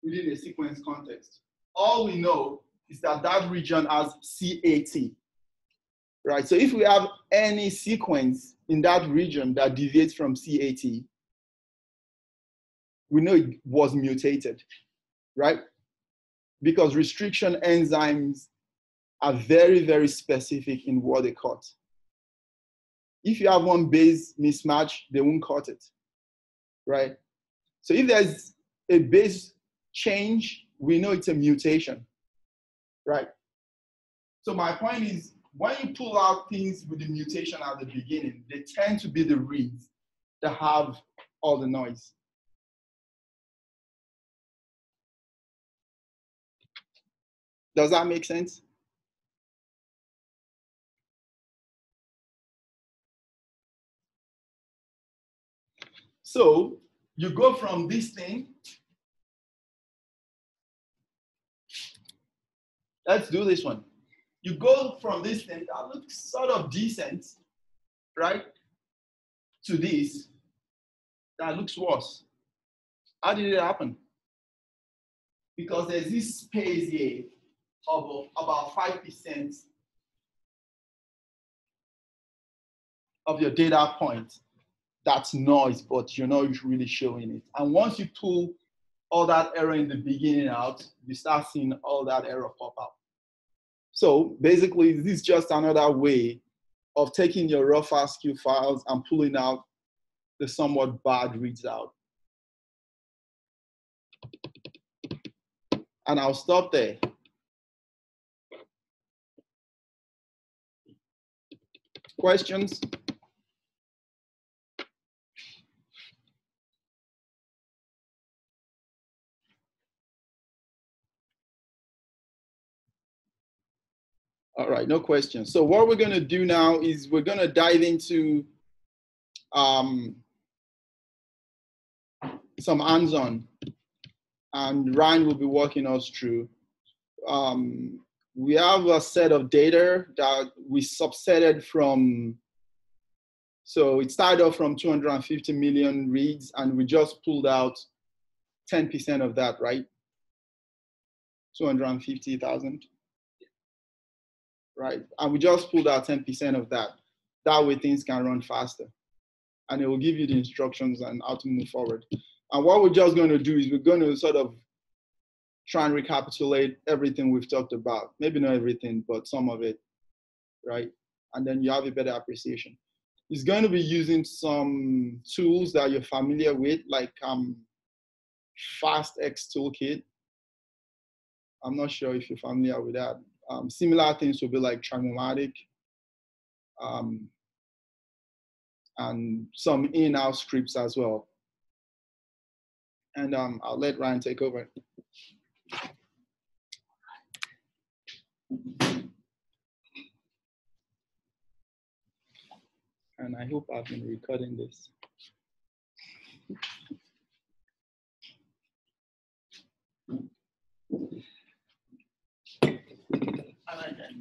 within a sequence context. All we know is that that region has CAT, right? So if we have any sequence in that region that deviates from CAT, we know it was mutated, right? Because restriction enzymes are very, very specific in what they cut. If you have one base mismatch, they won't cut it, right? So if there's a base change, we know it's a mutation, right? So my point is, when you pull out things with the mutation at the beginning, they tend to be the reads that have all the noise. Does that make sense? So you go from this thing. Let's do this one. You go from this thing that looks sort of decent, right, to this that looks worse. How did it happen? Because there's this space here of about 5% of your data point that's noise, but you're not really showing it. And once you pull all that error in the beginning out, you start seeing all that error pop out. So basically, this is just another way of taking your raw FASTQ files and pulling out the somewhat bad reads out. And I'll stop there. Questions? All right, no questions. So what we're going to do now is we're going to dive into some hands-on, and Ryan will be walking us through. We have a set of data that we subsetted from, so it started off from 250 million reads, and we just pulled out 10% of that, right? 250,000. Right? And we just pulled out 10% of that. That way things can run faster. And it will give you the instructions on how to move forward. And what we're just going to do is we're going to sort of try and recapitulate everything we've talked about. Maybe not everything, but some of it, right? And then you have a better appreciation. It's going to be using some tools that you're familiar with, like FastX Toolkit. I'm not sure if you're familiar with that. Similar things will be like Trigonomatic, and some in-house scripts as well. And I'll let Ryan take over. And I hope I've been recording this. I like that.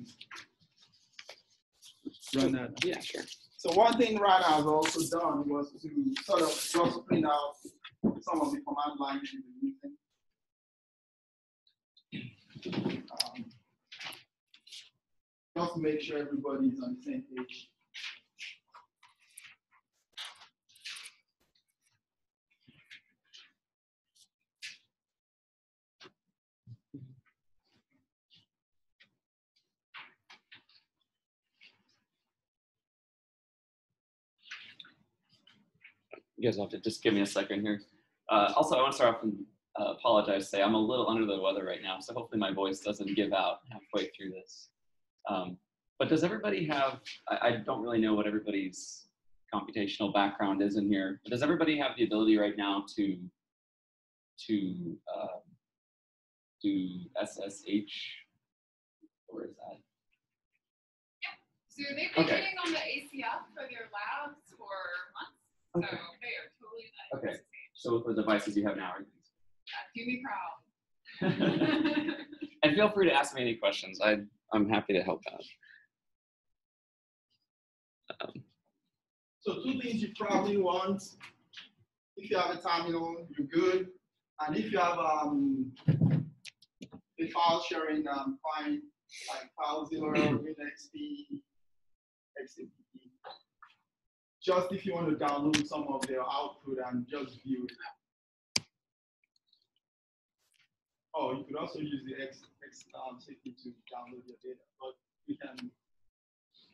Run that. Yeah, sure. So one thing Ryan has also done was to sort of just print out some of the command lines we've been using. Just to make sure everybody is on the same page. You guys will have to just give me a second here. Also, I want to start off and apologize, say I'm a little under the weather right now, so hopefully my voice doesn't give out halfway through this. But does everybody have, I don't really know what everybody's computational background is in here, but does everybody have the ability right now to do SSH, or is that? So they've been Okay. getting on the ACF for their labs for months, so Okay. they are totally at Okay. SSH. So with the devices you have now, everything's Do me proud. And feel free to ask me any questions. I'm happy to help out. So two things you probably want. If you have a terminal, you're good. And if you have a file sharing file like FileZilla, WinXP, XAPP, just if you want to download some of their output and just view it. Oh, you could also use the XAPP to download your data, but we can,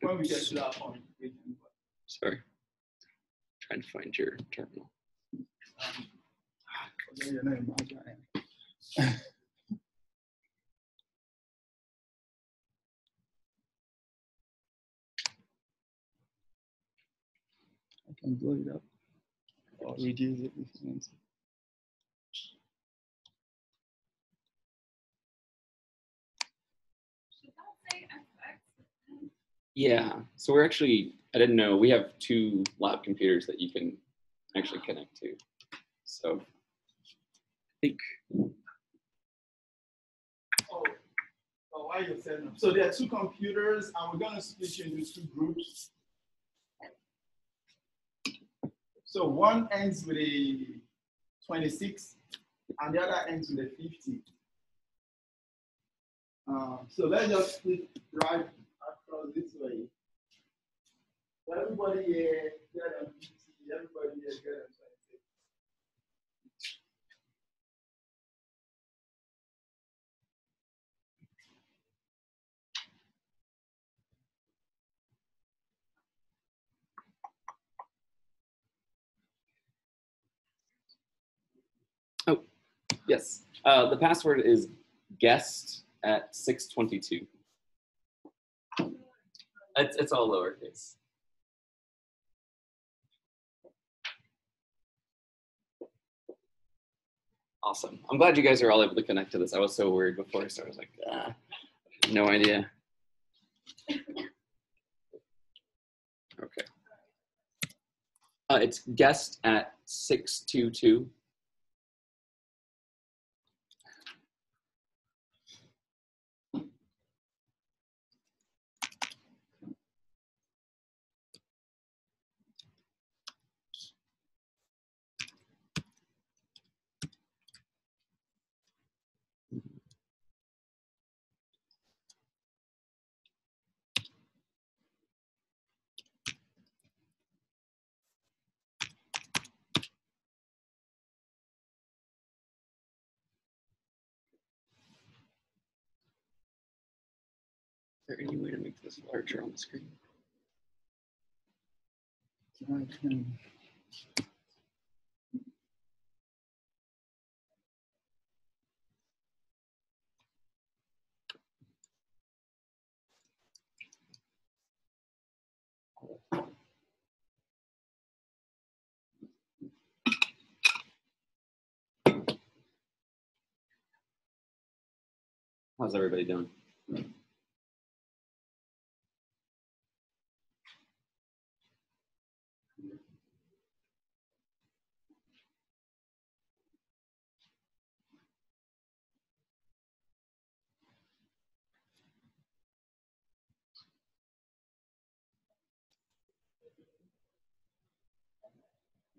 when we get to that point, we can. Sorry. Trying to find your terminal. Your name, my guy. I can blow it up or reduce it if you want to. Should that say FX? Yeah, so we're actually, I didn't know, we have 2 lab computers that you can actually connect to. So I think. Oh, why you're setting up? So there are 2 computers, and we're going to split you into 2 groups. So one ends with a 26, and the other ends with a 50. So let's just split right across this way. So everybody here get a 50, everybody here get a 26. Oh, yes. The password is guest at 622. It's all lowercase. Awesome. I'm glad you guys are all able to connect to this. I was so worried before, so I was like, no idea. Okay. It's guest at 622. Is there any way to make this larger on the screen? How's everybody doing?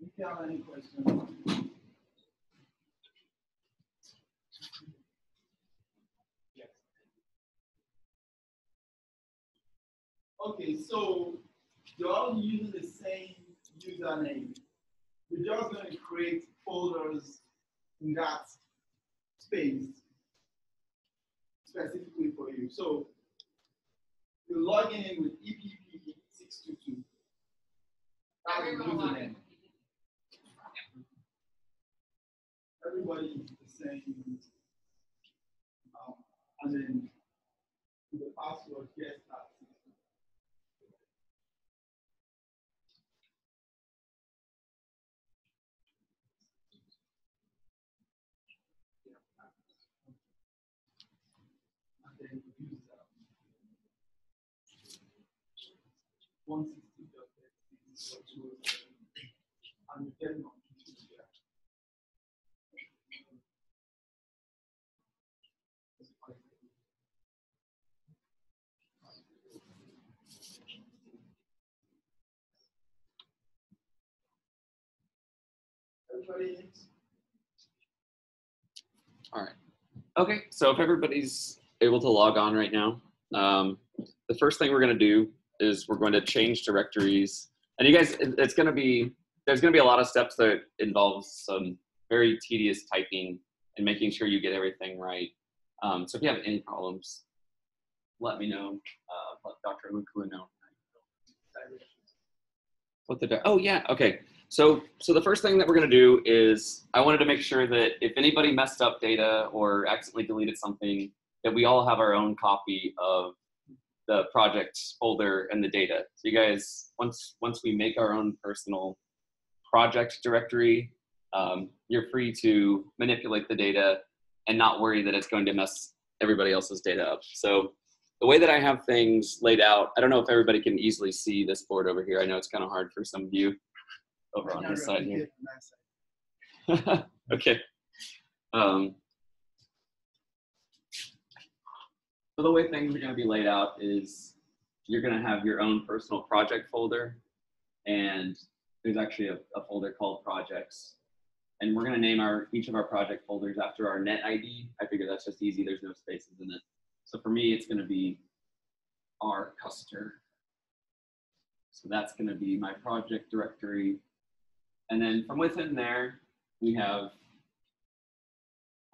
If you have any questions. Yes. Okay, so you're all using the same username. We're just going to create folders in that space specifically for you. So you're logging in with EPP622. That's the username. Everybody is the names, and then the password guest at system. And then use 160.36 and you get on here. Everybody. All right. Okay, so if everybody's able to log on right now, the first thing we're going to do is we're going to change directories. And you guys, there's going to be a lot of steps that involves some very tedious typing and making sure you get everything right. So if you have any problems, let me know. Let Dr. Lukua know. Oh yeah, okay. So the first thing that we're going to do is I wanted to make sure that if anybody messed up data or accidentally deleted something, that we all have our own copy of the project folder and the data. So you guys, once we make our own personal project directory, you're free to manipulate the data and not worry that it's going to mess everybody else's data up. So the way that I have things laid out, I don't know if everybody can easily see this board over here. I know it's kind of hard for some of you over on this side here. Okay. So the way things are going to be laid out is you're going to have your own personal project folder, and there's actually a folder called projects. And we're going to name each of our project folders after our net ID. I figure that's just easy. There's no spaces in it. So for me, it's going to be our customer. So that's going to be my project directory. And then from within there, we're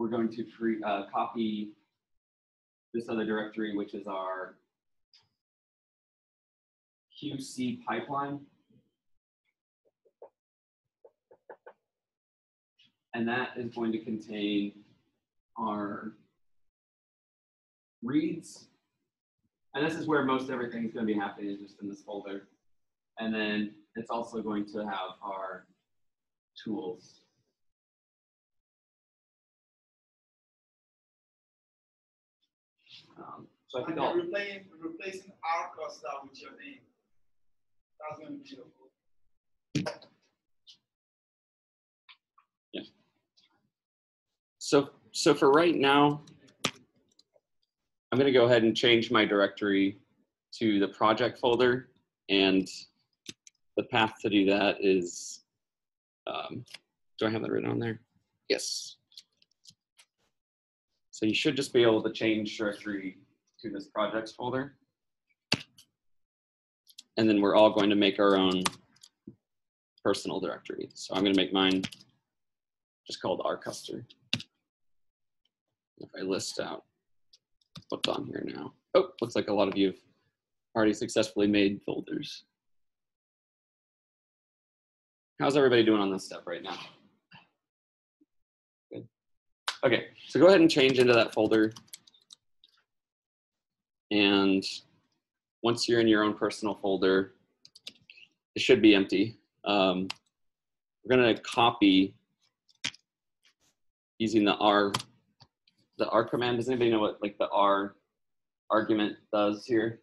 going to copy this other directory, which is our QC pipeline. And that is going to contain our reads. And this is where most everything is going to be happening, is just in this folder. And then it's also going to have our tools. So I think I'll replacing our cluster with your name. That's going to be your code. Yeah. So for right now, I'm going to go ahead and change my directory to the project folder, and the path to do that is, do I have that written on there? Yes. So you should just be able to change directory to this projects folder. And then we're all going to make our own personal directory. So I'm going to make mine just called our customer. If I list out what's on here now. Oh, looks like a lot of you have already successfully made folders. How's everybody doing on this step right now? Good. Okay, so go ahead and change into that folder. And once you're in your own personal folder, it should be empty. We're going to copy using the R command. Does anybody know what like the R argument does here?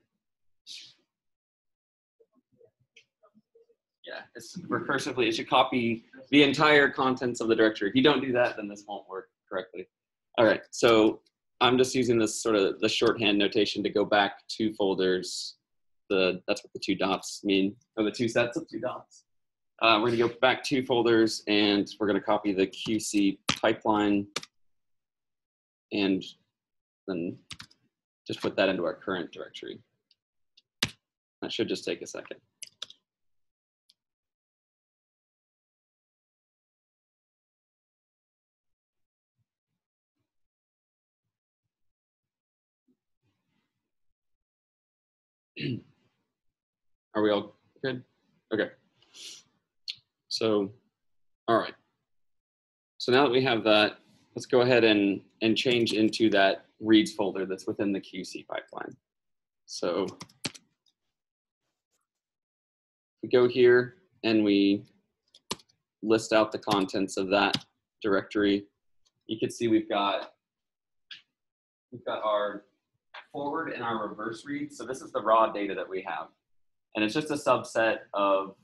Yeah, it's recursively. It should copy the entire contents of the directory. If you don't do that, then this won't work correctly. All right, so I'm just using this sort of the shorthand notation to go back 2 folders. That's what the 2 dots mean, or the 2 sets of 2 dots. We're going to go back 2 folders, and we're going to copy the QC pipeline, and then just put that into our current directory. That should just take a second. Are we all good? Okay. So, all right. So now that we have that, let's go ahead and change into that reads folder that's within the QC pipeline. So we go here and we list out the contents of that directory. You can see we've got our forward and our reverse reads. So this is the raw data that we have. And it's just a subset of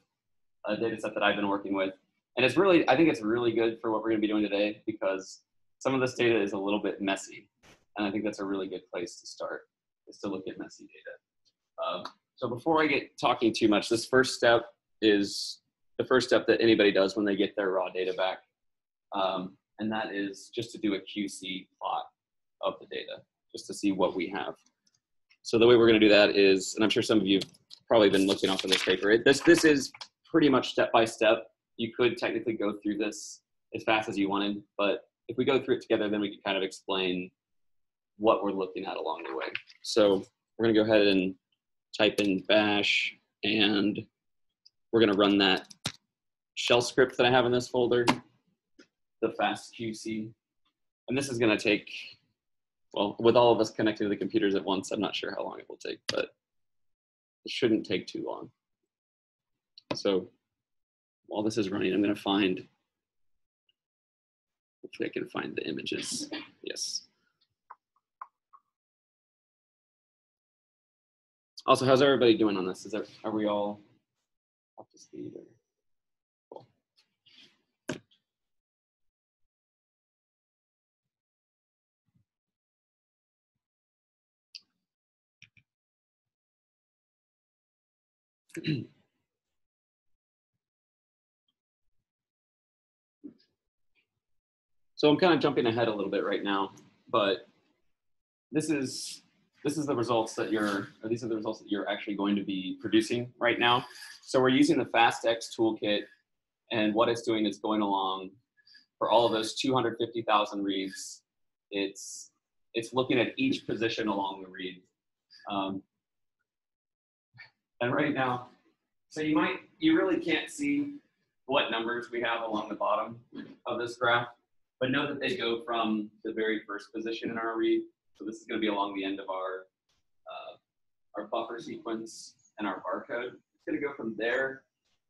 a data set that I've been working with. And it's really, I think it's really good for what we're gonna be doing today, because some of this data is a little bit messy. And I think that's a really good place to start, is to look at messy data. So before I get talking too much, this first step is the first step that anybody does when they get their raw data back. And that is just to do a QC plot of the data, just to see what we have. So the way we're gonna do that is, and I'm sure some of you have probably been looking off of this paper, this is pretty much step by step. You could technically go through this as fast as you wanted, but if we go through it together, then we can kind of explain what we're looking at along the way. So we're gonna go ahead and type in bash, and we're gonna run that shell script that I have in this folder, the fast QC. And this is gonna take, well, with all of us connected to the computers at once, I'm not sure how long it will take, but it shouldn't take too long. So while this is running, I'm gonna find, hopefully I can find the images. Yes. Also, how's everybody doing on this? Are we all up to speed? Or? Cool. So I'm kind of jumping ahead a little bit right now, but these are the results that you're actually going to be producing right now. So we're using the FastX toolkit, and what it's doing is going along for all of those 250,000 reads. It's looking at each position along the read. And right now, so you really can't see what numbers we have along the bottom of this graph, but know that they go from the very first position in our read. So this is going to be along the end of our buffer sequence and our barcode. It's going to go from there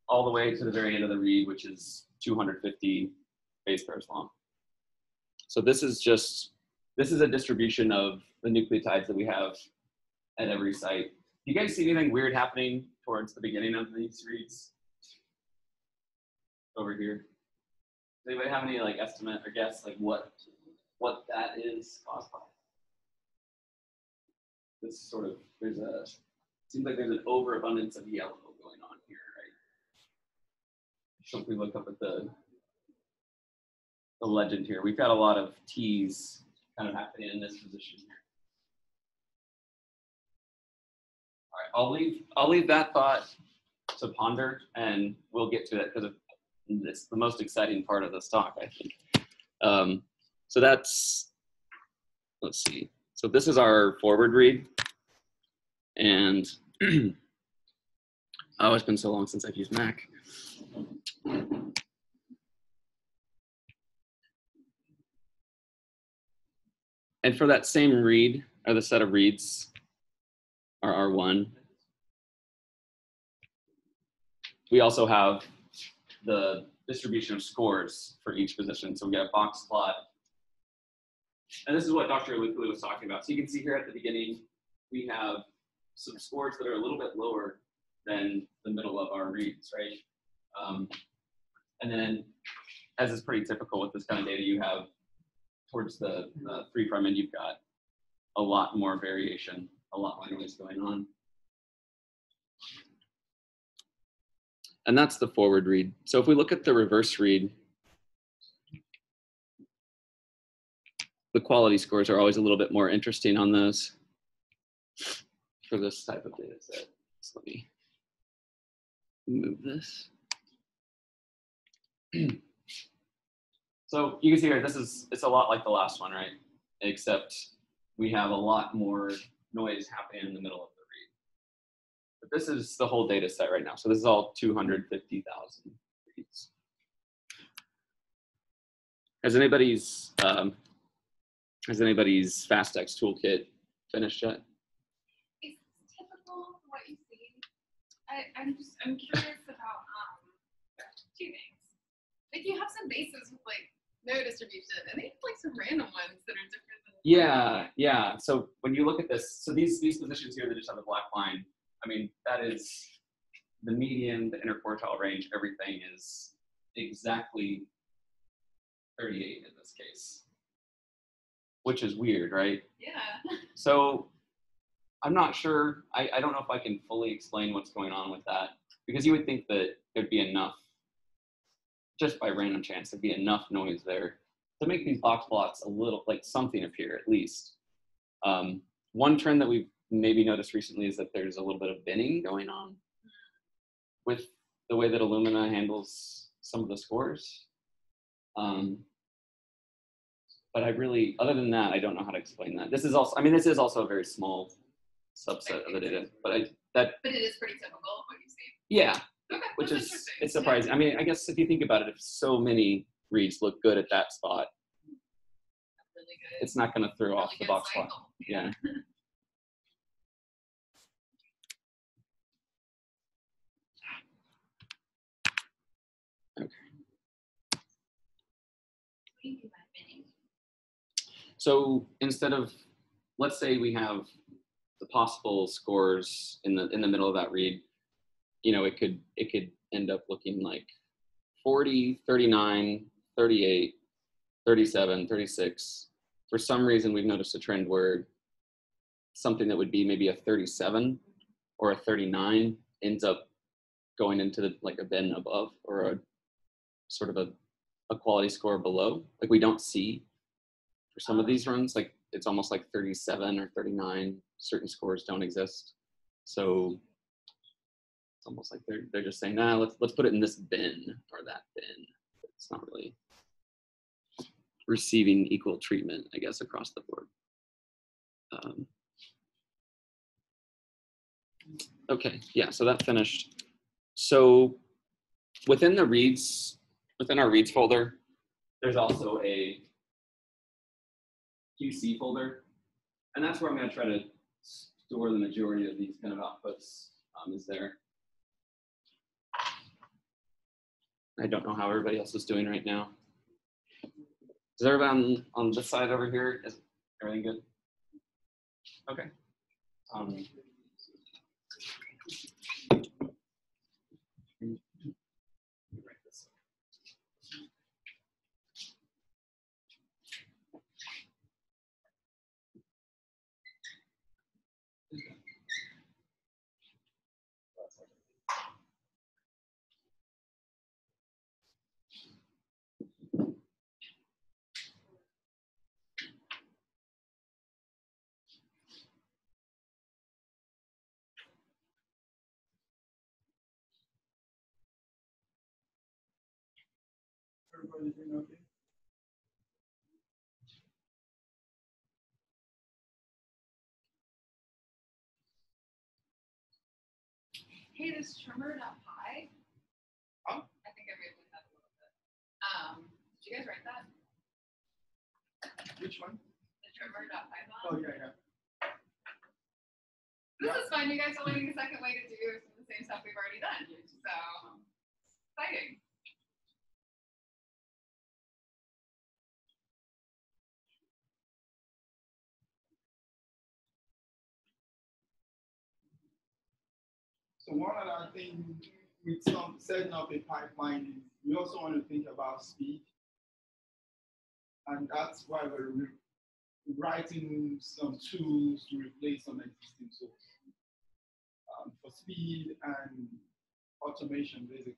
all the way to the very end of the read, which is 250 base pairs long. So this is a distribution of the nucleotides that we have at every site. Do you guys see anything weird happening towards the beginning of these reads? Over here. Does anybody have any like estimate or guess like what that is caused by? This sort of, seems like there's an overabundance of yellow going on here, right? So if we look up at the legend here, we've got a lot of T's kind of happening in this position here. All right, I'll leave that thought to ponder, and we'll get to it because it's the most exciting part of this talk, I think. So that's, let's see. So this is our forward read, and oh, it's been so long since I've used Mac. And for that same read, or the set of reads, our R1, we also have the distribution of scores for each position. So we get a box plot. And this is what Dr. Lukulu was talking about. So you can see here at the beginning, we have some scores that are a little bit lower than the middle of our reads, right? And then, as is pretty typical with this kind of data, you have towards the 3' end, you've got a lot more variation, a lot more noise going on. And that's the forward read. So if we look at the reverse read, the quality scores are always a little bit more interesting on those for this type of data set. So let me move this. So you can see here, it's a lot like the last one, right? Except we have a lot more noise happening in the middle of the read. But this is the whole data set right now. So this is all 250,000 reads. Has anybody's FastX toolkit finished yet? It's typical of what you see. I'm curious about two things. Like you have some bases with like no distribution, and they have like some random ones that are different than Yeah. So when you look at this, so these positions here that just have a black line, I mean, that is the median, the interquartile range, everything is exactly 38 in this case, which is weird, right? Yeah. So I'm not sure, I don't know if I can fully explain what's going on with that, because you would think that there'd be enough, just by random chance, there'd be enough noise there to make these box plots a little, like something appear at least. One trend that we've maybe noticed recently is that there's a little bit of binning going on with the way that Illumina handles some of the scores. But I really, other than that, I don't know how to explain that. This is also, I mean, this is also a very small subset of the data, but But it is pretty typical of what you see. yeah, Okay, which that's is, interesting. it's surprising. I mean, I guess if you think about it, if so many reads look good at that spot, That's really good. it's not going to throw off Really the good box plot. cycle. Yeah. What do you mean by binning? So instead of, let's say we have the possible scores in the middle of that read, you know, it could end up looking like 40, 39, 38, 37, 36. For some reason, we've noticed a trend where something that would be maybe a 37 or a 39 ends up going into the, like a bin above, or a sort of a quality score below. Like we don't see for some of these runs, like it's almost like 37 or 39, certain scores don't exist. So it's almost like they're just saying, nah, let's put it in this bin or that bin. It's not really receiving equal treatment, I guess, across the board. Okay, yeah, so that finished. So within our reads folder, there's also a QC folder, and that's where I'm going to try to store the majority of these kind of outputs. Is there? I don't know how everybody else is doing right now. Is everyone on this side over here? Is everything good? Okay. Everybody doing okay? Hey, this trimmer.py. Huh? I think I may have looked that a little bit. Did you guys write that? Which one? The trimmer.python? Oh, yeah. This is fun. You guys are learning a second way to do some of the same stuff we've already done. So exciting. So one other thing with some setting up a pipeline is we also want to think about speed. And that's why we're writing some tools to replace some existing tools for speed and automation, basically.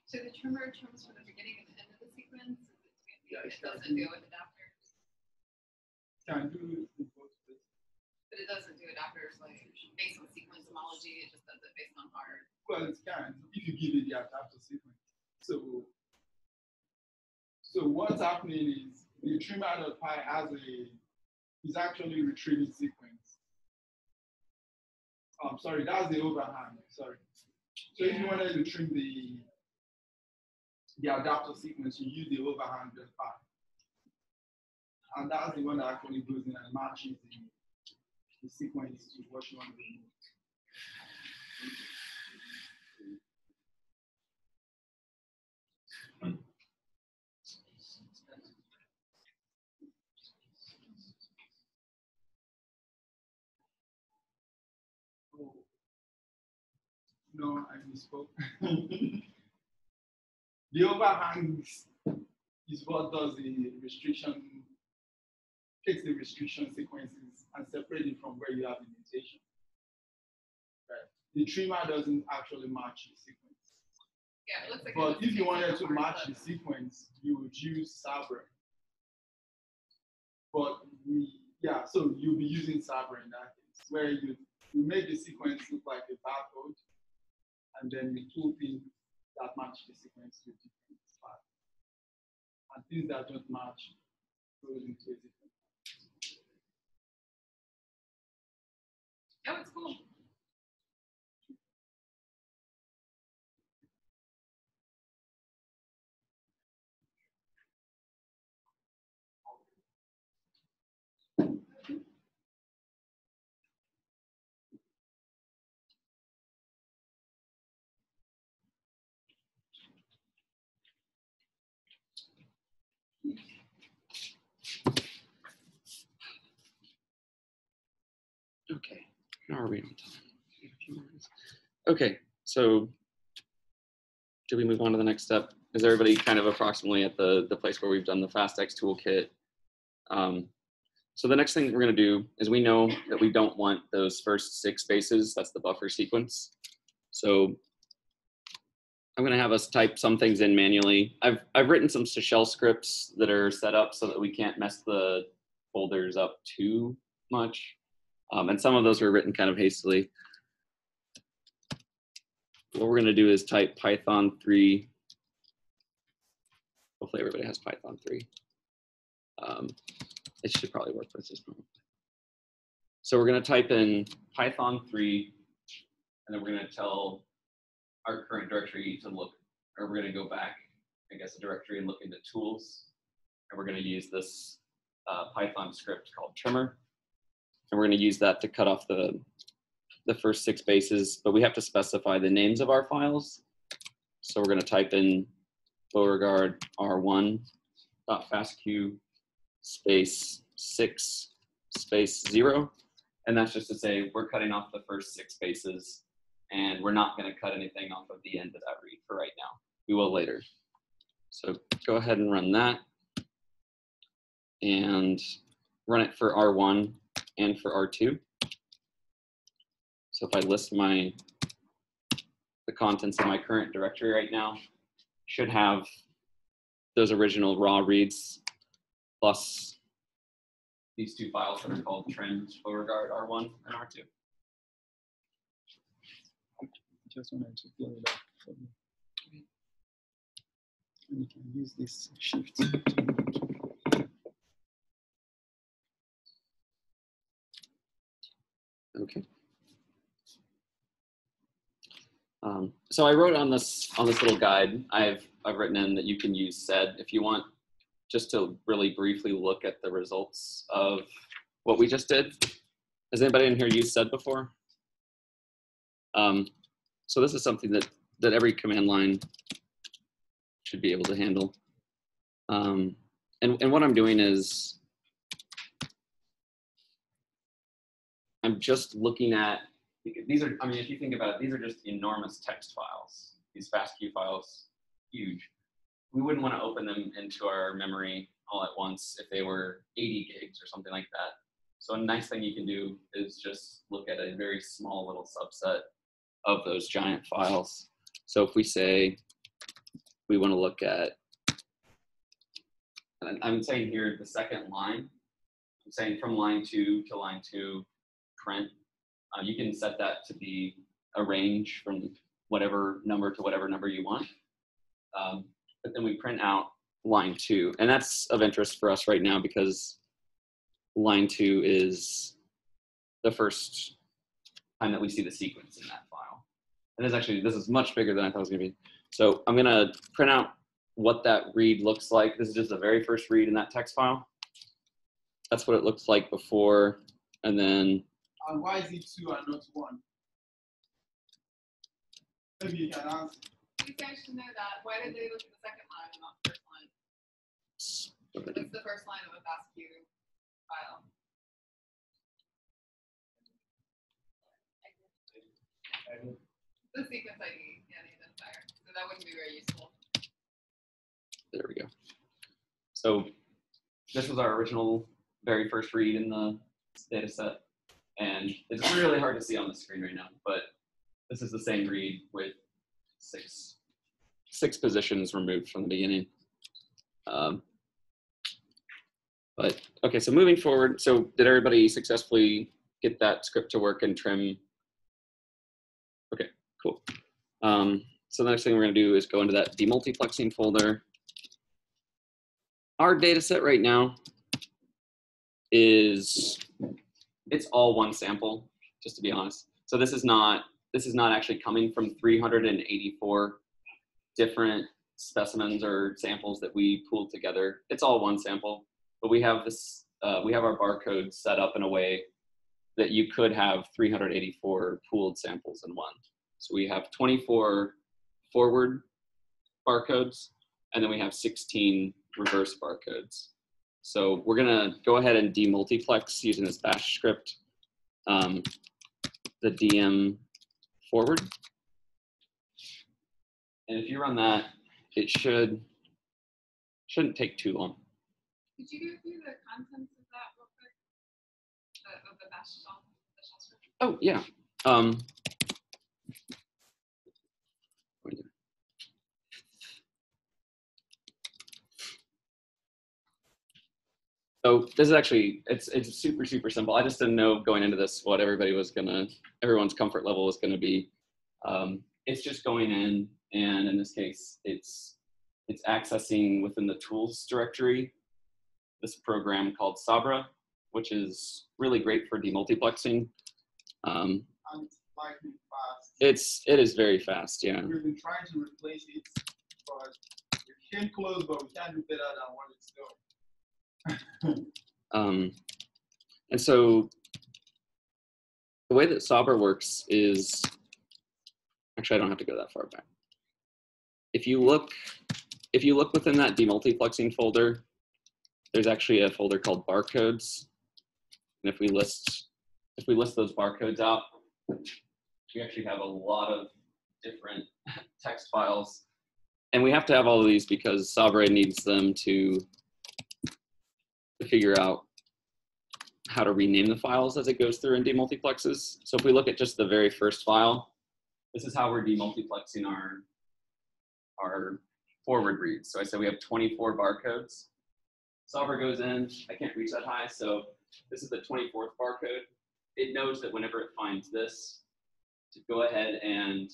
So the trimmer trims for the beginning and the end of the sequence. Yeah, It doesn't deal with adapters. Can do it in both places. But it doesn't do adapters like based on sequence homology. It just does it based on hard. Well, it can if you give it the adapter sequence. So So what's happening is the trimmer.py is actually retrieving sequence. Sorry, that's the overhang. Sorry. So if you wanted to trim the adapter sequence, you use the overhang.py. And that's the one that actually goes in and matches the sequence to what you want to do. Oh. No, I misspoke. The overhangs is what does the restriction, takes the restriction sequences and separate it from where you have indentation. Right. The trimmer doesn't actually match the sequence. Yeah, it looks like. But if you wanted to match the sequence, you would use Sabre. But so you'll be using Sabre in that case, where you make the sequence look like a barcode, and then you pull things that match the sequence to a different spot. And things that don't match goes into a different. Oh, it's cool. Okay, how are we on time? Okay, so do we move on to the next step? Is everybody kind of approximately at the place where we've done the FastX toolkit? So the next thing we're going to do is we know that we don't want those first 6 spaces. That's the buffer sequence. So I'm going to have us type some things in manually. I've written some shell scripts that are set up so that we can't mess the folders up too much. And some of those were written kind of hastily. What we're going to do is type Python 3. Hopefully everybody has Python 3. It should probably work with this one. So we're going to type in Python 3, and then we're going to tell our current directory to look, or we're going to go back, I guess, a directory and look into tools. And we're going to use this Python script called trimmer. And we're going to use that to cut off the first 6 bases, but we have to specify the names of our files. So we're going to type in Beauregard r1.fastq space 6 space 0. And that's just to say we're cutting off the first 6 bases, and we're not going to cut anything off of the end of that read for right now. We will later. So go ahead and run that and run it for R1 and for R2. So if I list the contents of my current directory right now, should have those original raw reads plus these 2 files that are called trimmed Beauregard R1 and R2. Just wanted to fill it up for you. And you can use this shift. Okay. So I wrote on this little guide, I've written in that you can use sed if you want, just to really briefly look at the results of what we just did. Has anybody in here used sed before? So this is something that every command line should be able to handle. And what I'm doing is I'm just looking at, these are, I mean, if you think about it, these are just enormous text files. These FASTQ files, huge. We wouldn't want to open them into our memory all at once if they were 80 gigs or something like that. So a nice thing you can do is just look at a very small little subset of those giant files. So if we say we want to look at, and I'm saying here the second line, I'm saying from line 2 to line 2, print. You can set that to be a range from whatever number to whatever number you want. But then we print out line 2. And that's of interest for us right now because line 2 is the first time that we see the sequence in that file. And this is much bigger than I thought it was going to be. So I'm going to print out what that read looks like. This is just the very first read in that text file. That's what it looks like before. And then. And why is it 2 and not 1? Maybe you can answer. You guys should know that. Why did they look at the second line and not the first line? What's the first line of a FASTQ file? The sequence ID, yeah, the identifier. So that wouldn't be very useful. There we go. So this was our original very first read in the data set. And it's really hard to see on the screen right now, but this is the same read with six positions removed from the beginning. But okay, so moving forward, so did everybody successfully get that script to work and trim? Okay, cool. So the next thing we're gonna do is go into that demultiplexing folder. Our data set right now it's all one sample, just to be honest. So this is not actually coming from 384 different specimens or samples that we pooled together. It's all one sample, but we have this, we have our barcode set up in a way that you could have 384 pooled samples in one. So we have 24 forward barcodes, and then we have 16 reverse barcodes. So we're gonna go ahead and demultiplex using this bash script, the DM forward. And if you run that, it shouldn't take too long. Could you go through the contents of that real quick? Of the bash shell script? Oh, yeah. So this is actually, it's super, super simple. I just didn't know going into this what everyone's comfort level was gonna be. It's just going in, and in this case, it's accessing within the tools directory this program called Sabra, which is really great for demultiplexing. And it's lightning fast. It is very fast, yeah. We've been trying to replace it, but we came close, but we can't do better than what it's doing. And so the way that Sabra works is, actually I don't have to go that far back. If you look within that demultiplexing folder, there's actually a folder called barcodes. And if we list those barcodes out, we actually have a lot of different text files. And we have to have all of these because Sabra needs them to figure out how to rename the files as it goes through and demultiplexes. So if we look at just the very first file, this is how we're demultiplexing our forward reads. So I said we have 24 barcodes. Sabra goes in, I can't reach that high, so this is the 24th barcode. It knows that whenever it finds this, to go ahead and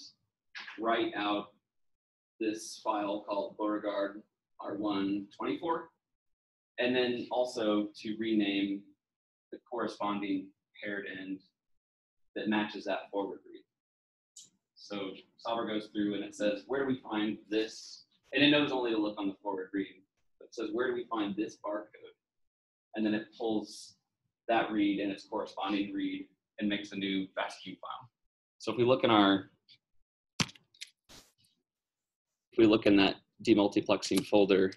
write out this file called Beauregard R124, and then also to rename the corresponding paired end that matches that forward read. So Sabra goes through and it says, where do we find this? And it knows only to look on the forward read, but it says, where do we find this barcode? And then it pulls that read and its corresponding read and makes a new FASTQ file. So if we look in that demultiplexing folder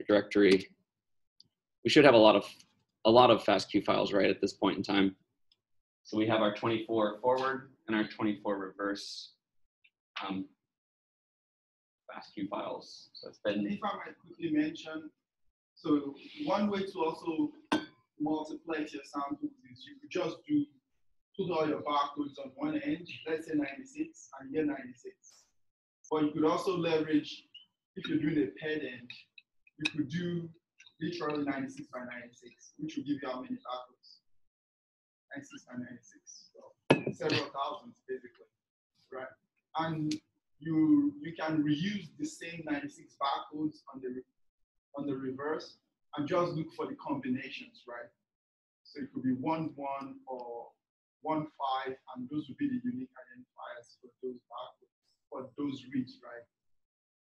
directory, we should have a lot of FASTQ files right at this point in time. So we have our 24 forward and our 24 reverse FASTQ files. So it's been. If I might quickly mention, so one way to also multiplex your samples is you could just put all your barcodes on one end, let's say 96, and get 96. Or you could also leverage, if you're doing a paired end, you could do literally 96 by 96, which will give you how many barcodes? 96 by 96, so several thousands basically, right? And you can reuse the same 96 barcodes on the on the reverse and just look for the combinations, right? So it could be 1, 1 or 1, 5, and those would be the unique identifiers for those barcodes, for those reads, right?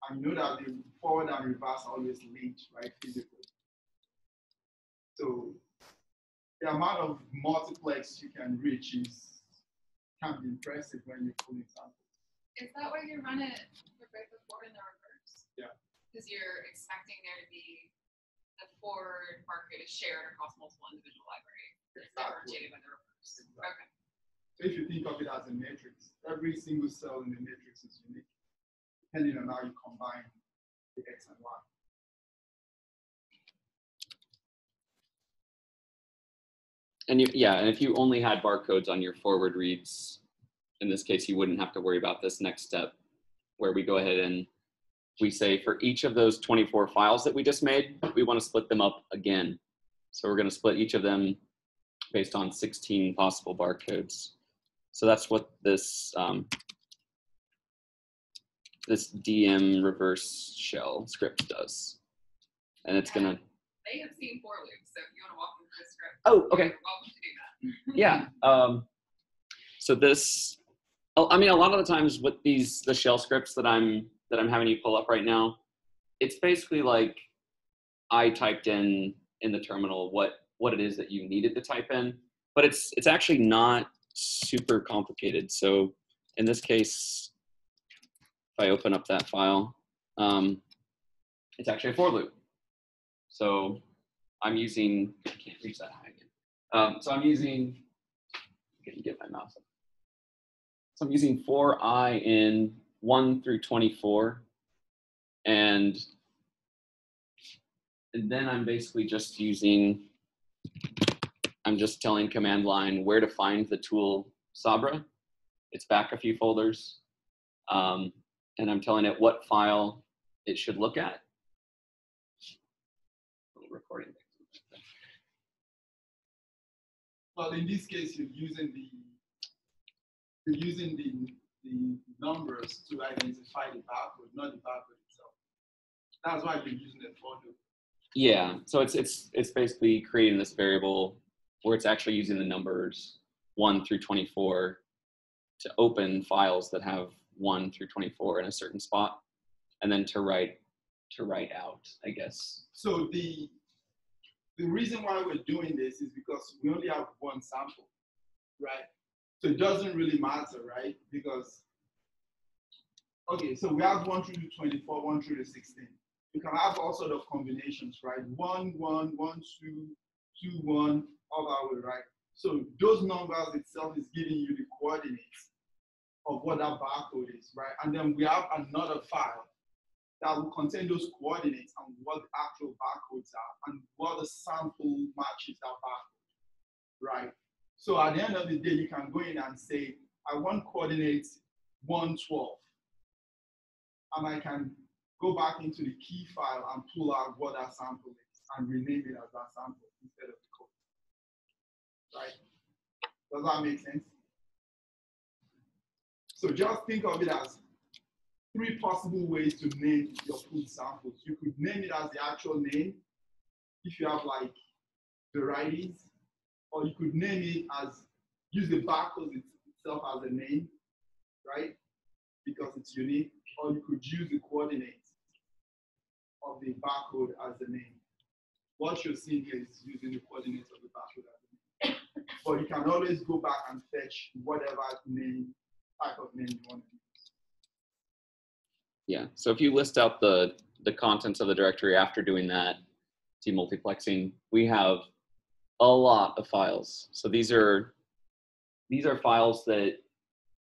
And you know that the forward and reverse are always linked, right, physically. So the amount of multiplex you can reach can be impressive when you're pulling samples. Is that why you run it for both the forward and the reverse? Yeah. Because you're expecting there to be the forward barcode is shared across multiple individual libraries. It's differentiated by the reverse. Exactly. Okay. So if you think of it as a matrix, every single cell in the matrix is unique, depending on how you combine the X and Y. And and if you only had barcodes on your forward reads, in this case, you wouldn't have to worry about this next step where we go ahead and we say for each of those 24 files that we just made, we want to split them up again. So we're going to split each of them based on 16 possible barcodes. So that's what this this DM reverse shell script does. And it's going to... They have seen for loops, so if you want to walk them through the script, oh, okay. you're welcome to do that. Yeah. So this, I mean, a lot of the times with the shell scripts that I'm having you pull up right now, it's basically like I typed in the terminal what it is that you needed to type in, but it's actually not super complicated. So in this case, if I open up that file, it's actually a for loop. So I'm using, I can't reach that high again. So I'm using, I can get my mouse up. So I'm using for I in 1 through 24. And then I'm basically just I'm just telling command line where to find the tool Sabra. It's back a few folders. And I'm telling it what file it should look at. Recording. Well, in this case, you're using the numbers to identify the barcode, not the barcode itself. That's why you're using a for loop. Yeah, so it's basically creating this variable where it's actually using the numbers 1 through 24 to open files that have 1 through 24 in a certain spot, and then to write out, I guess. So the reason why we're doing this is because we only have one sample, right? So it doesn't really matter, right? Because, okay, so we have 1 through to 24, 1 through to 16. You can have all sort of combinations, right? 1, 1, 1, 2, 2, 1, all that way, right? So those numbers itself is giving you the coordinates of what that barcode is, right? And then we have another file that will contain those coordinates and what the actual barcodes are and what the sample matches that barcode, right? So at the end of the day, you can go in and say, I want coordinates 112. And I can go back into the key file and pull out what that sample is and rename it as that sample instead of the code, right? Does that make sense? So just think of it as 3 possible ways to name your food samples. You could name it as the actual name if you have like varieties, or you could name it as, use the barcode itself as a name, right? Because it's unique, or you could use the coordinates of the barcode as the name. What you're seeing here is using the coordinates of the barcode as the name. But you can always go back and fetch whatever type of name you want to use. Yeah, so if you list out the contents of the directory after doing that demultiplexing, we have a lot of files. So these are files that,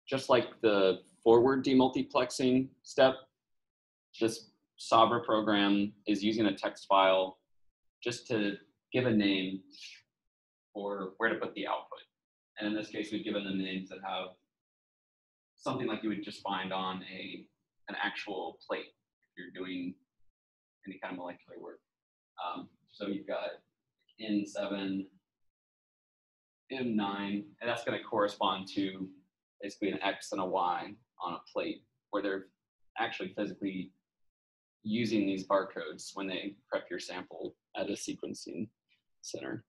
just like the forward demultiplexing step, this Sabra program is using a text file just to give a name for where to put the output. And in this case, we've given them names that have something like you would just find on an actual plate if you're doing any kind of molecular work. So you've got N7, M9, and that's going to correspond to basically an X and a Y on a plate where they're actually physically using these barcodes when they prep your sample at a sequencing center.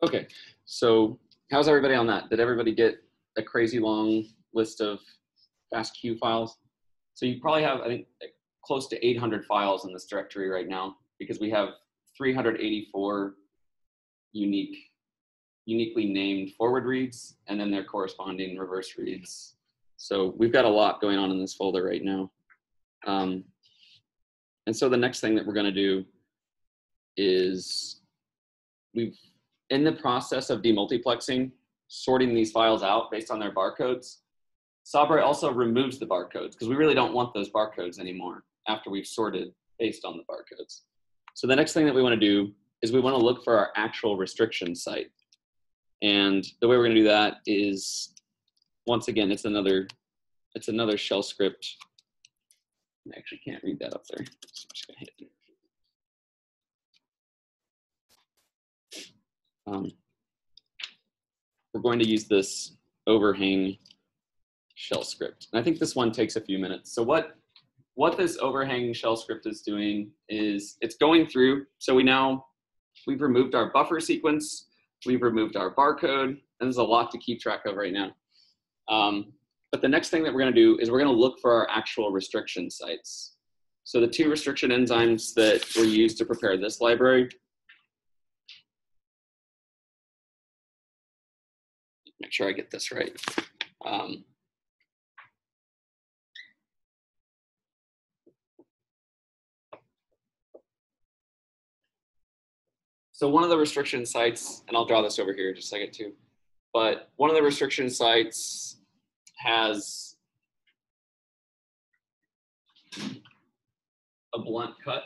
Okay, so how's everybody on that? Did everybody get a crazy long list of FASTQ files? So you probably have, I think, close to 800 files in this directory right now, because we have 384 uniquely named forward reads, and then their corresponding reverse reads. So we've got a lot going on in this folder right now. And so the next thing that we're going to do is in the process of demultiplexing, sorting these files out based on their barcodes, Sabre also removes the barcodes because we really don't want those barcodes anymore after we've sorted based on the barcodes. So the next thing that we want to do is we want to look for our actual restriction site. And the way we're going to do that is, once again, it's another shell script. I actually can't read that up there, so I'm just going to hit it. We're going to use this overhang shell script. And I think this one takes a few minutes. So what this overhang shell script is doing is it's going through. So we've removed our buffer sequence, we've removed our barcode, and there's a lot to keep track of right now. But the next thing that we're going to do is we're going to look for our actual restriction sites. So the two restriction enzymes that were used to prepare this library, make sure I get this right. So one of the restriction sites, and I'll draw this over here just a second too, but one of the restriction sites has a blunt cut.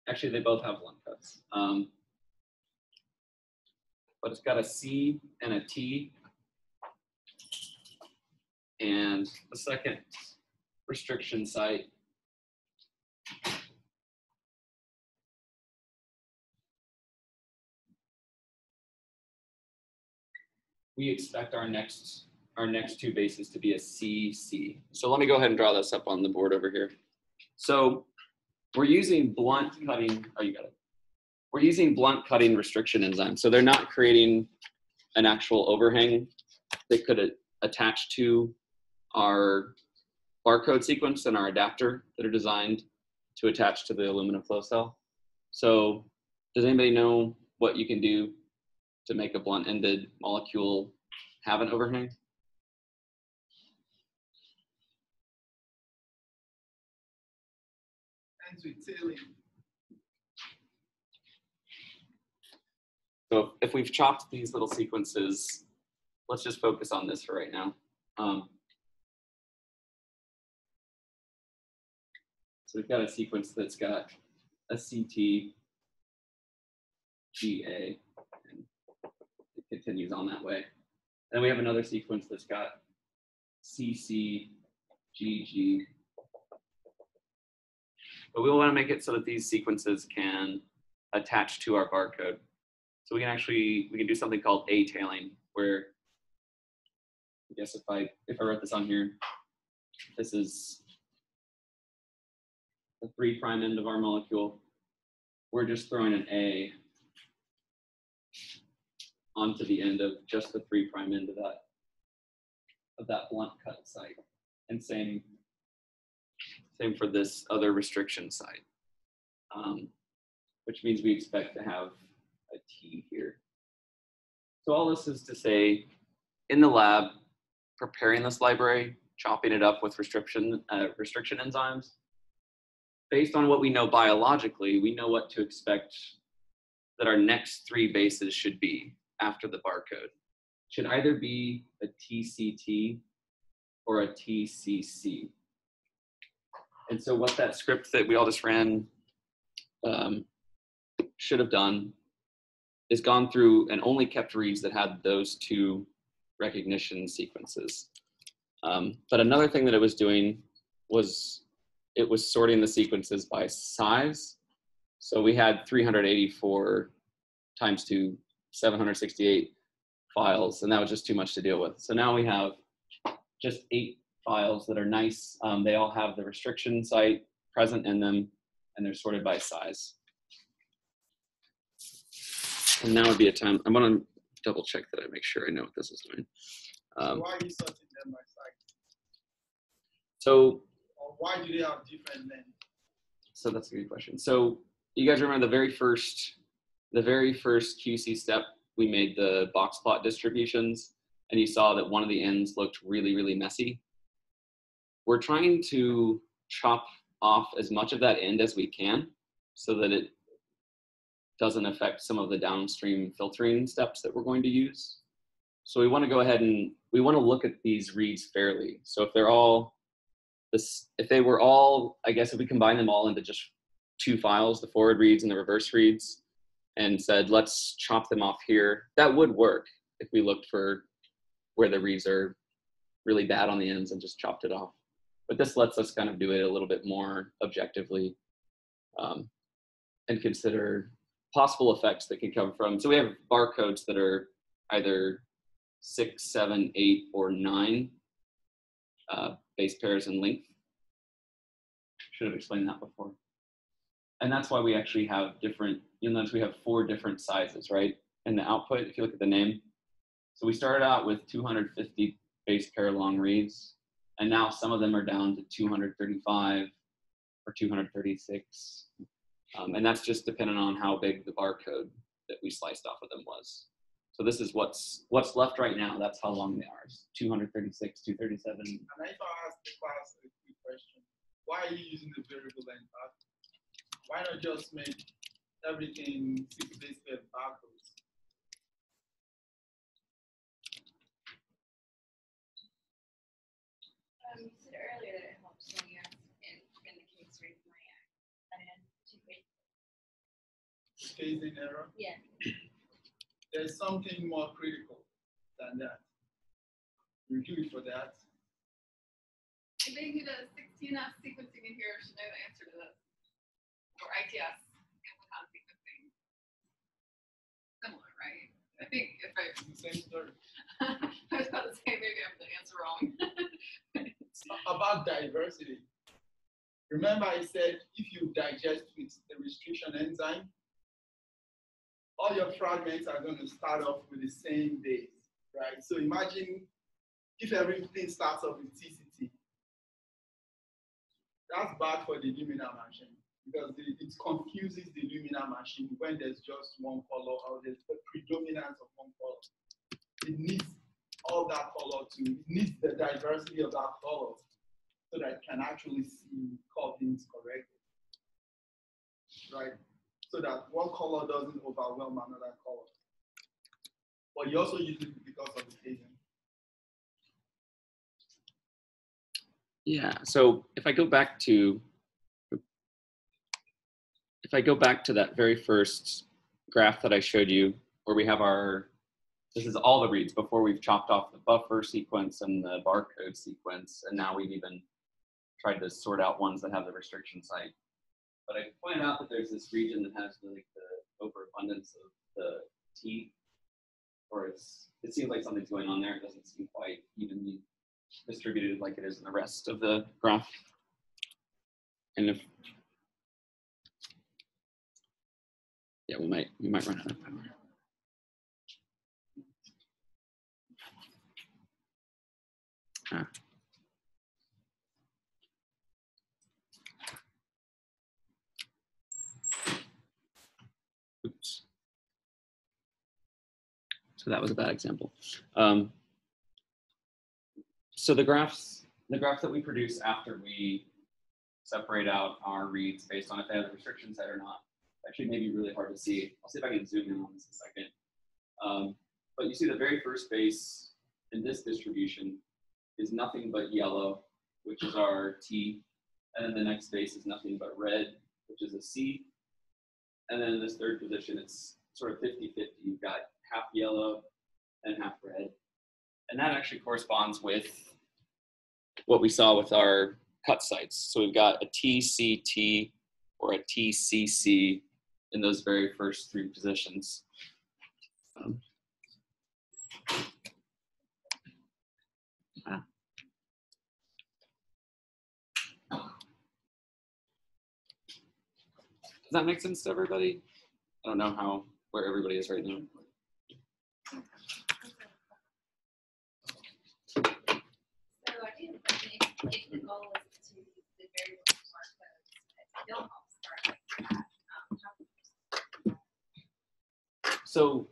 Actually, they both have blunt cuts. But it's got a C and a T. And the second restriction site we expect our next two bases to be a CC. So let me go ahead and draw this up on the board over here. So we're using blunt cutting, oh, you got it. We're using blunt cutting restriction enzymes. So they're not creating an actual overhang that could attach to our barcode sequence and our adapter that are designed to attach to the aluminum flow cell. So does anybody know what you can do to make a blunt-ended molecule have an overhang? So if we've chopped these little sequences, let's just focus on this for right now. So we've got a sequence that's got a CT, GA, and it continues on that way. Then we have another sequence that's got CC, GG. But we want to make it so that these sequences can attach to our barcode. So we can do something called A-tailing, where I guess if I wrote this on here, this is the 3' end of our molecule. We're just throwing an A onto the end of just the 3' end of that blunt cut site. And same for this other restriction site, which means we expect to have a T here. So all this is to say, in the lab, preparing this library, chopping it up with restriction enzymes, based on what we know biologically, we know what to expect that our next 3 bases should be after the barcode. Should either be a TCT or a TCC. And so what that script that we all just ran should have done is gone through and only kept reads that had those 2 recognition sequences. But another thing that it was doing was it was sorting the sequences by size. So we had 384 times 2, 768 files, and that was just too much to deal with. So now we have just 8 files that are nice. They all have the restriction site present in them, and they're sorted by size. And now would be a time, I'm gonna double check that I make sure I know what this is doing. Why are you sorting them by size? So, Or why do they have different lengths? So that's a good question. So you guys remember the very first QC step, we made the box plot distributions, and you saw that one of the ends looked really, really messy. We're trying to chop off as much of that end as we can so that it doesn't affect some of the downstream filtering steps that we're going to use. So we want to go ahead and we want to look at these reads fairly. So if they're all if they were all, I guess if we combine them all into just two files, the forward reads and the reverse reads, and said, let's chop them off here, that would work if we looked for where the reads are really bad on the ends and just chopped it off. But this lets us kind of do it a little bit more objectively and consider possible effects that can come from. So we have barcodes that are either 6, 7, 8, or 9 base pairs in length. Should have explained that before. And that's why we actually have different, you'll notice we have 4 different sizes, right? In the output, if you look at the name. So we started out with 250 base pair long reads, and now some of them are down to 235 or 236. And that's just dependent on how big the barcode that we sliced off of them was. So this is what's left right now. That's how long they are. It's 236, 237. And if I ask the class a quick question, why are you using the variable length? Why not just make everything 6 base pair barcodes? You said earlier that it helps when you in the case rate my and Phasing error? Yeah. There's something more critical than that. You do it for that. Anybody who does 16S sequencing in here should know the answer to this. Or ITS and sequencing. Similar, right? I think if I It's the same story. I was about to say maybe I'm the answer wrong. About diversity. Remember I said if you digest with the restriction enzyme, all your fragments are going to start off with the same base, right? So imagine if everything starts off with TCT. That's bad for the luminar machine because it confuses the luminar machine when there's just one color or there's the predominance of one color. It needs all that color it needs the diversity of that color so that it can actually see couplings correctly, right? So that one color doesn't overwhelm another color. But you also use it because of the phasing. Yeah, so if I go back to that very first graph that I showed you, where we have this is all the reads before we've chopped off the buffer sequence and the barcode sequence, and now we've even tried to sort out ones that have the restriction site. But I pointed out that there's this region that has the overabundance of the T, or it seems like something's going on there. It doesn't seem quite evenly distributed like it is in the rest of the graph. And we might run out of power. Oops. So that was a bad example. So the graphs that we produce after we separate out our reads based on if they have the restriction set or not, actually may be really hard to see. I'll see if I can zoom in on this in a second. But you see the very first base in this distribution is nothing but yellow, which is our T. And then the next base is nothing but red, which is a C. And then in this third position, it's sort of 50-50. You've got half yellow and half red. And that actually corresponds with what we saw with our cut sites. So we've got a TCT or a TCC in those very first 3 positions. Does that make sense to everybody? I don't know where everybody is right now. So I think if the goal is to use the variable barcodes, if they don't all start like that, So,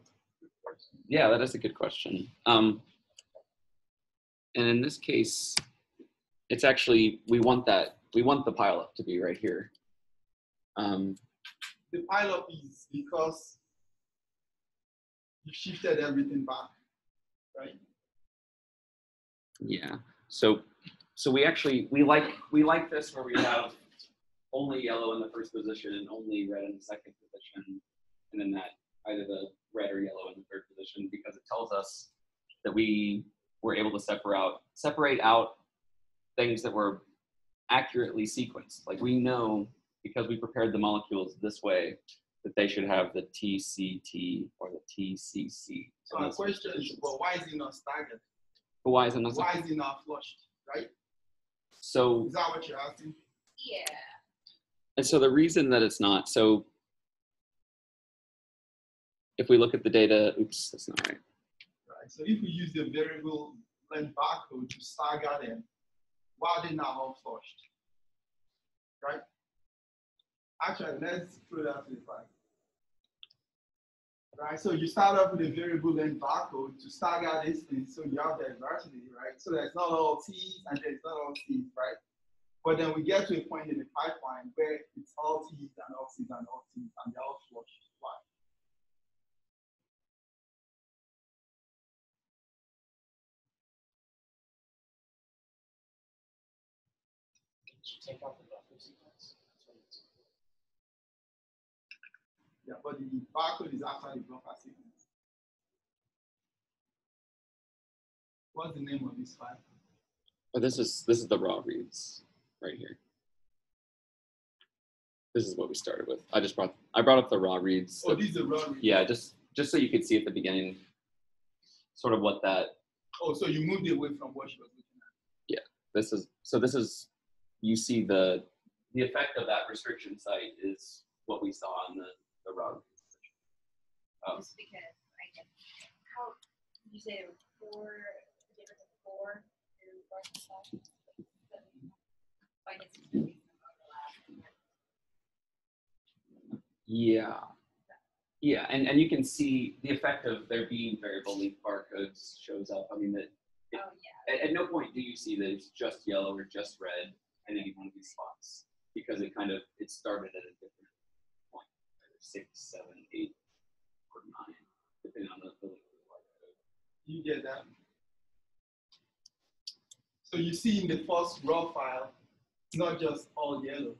yeah, that is a good question. And in this case, it's actually, we want the pileup to be right here. The pileup is because you shifted everything back, right? Yeah. So we like this where we have only yellow in the first position and only red in the second position, and then that either the red or yellow in the third position, because it tells us that we were able to separate out things that were accurately sequenced. Like we know, because we prepared the molecules this way, that they should have the TCT or the TCC. So my question is, well, why is it not staggered? But why is it not? Why is it not flushed, right? So is that what you're asking? yeah. And so the reason that it's not, so if we look at the data, oops, that's not right. Right. So if we use the variable length barcode to stagger them, why are they not all flushed? Right? Actually, let's throw that to the side. Right, so you start off with a variable length barcode to stagger this thing, so you have diversity, right? So there's not all T's and there's not all C's, right? But then we get to a point in the pipeline where it's all T's and all C's and all T's and they're all flushed. Why? Did you take out the buffer sequence? That's what it's for. Yeah, but the barcode is after the buffer sequence. What's the name of this file? Oh, this is the raw reads right here. This is what we started with. I brought up the raw reads. Oh, these are raw reads. Yeah, just so you could see at the beginning, sort of what that. Oh, so you moved away from what you was looking at. Yeah, this is you see the effect of that restriction site is what we saw in the raw reads. Just because I guess how did you say there were four different four through barcode size? I guess it's gonna be some overlap. Yeah, and you can see the effect of there being variable length barcodes shows up. I mean that. Oh yeah. At no point do you see that it's just yellow or just red in any one of these spots, because it started at a different point, either 6, 7, 8, or 9, depending on the length of the barcode. You get that? So you see in the first raw file, it's not just all yellow,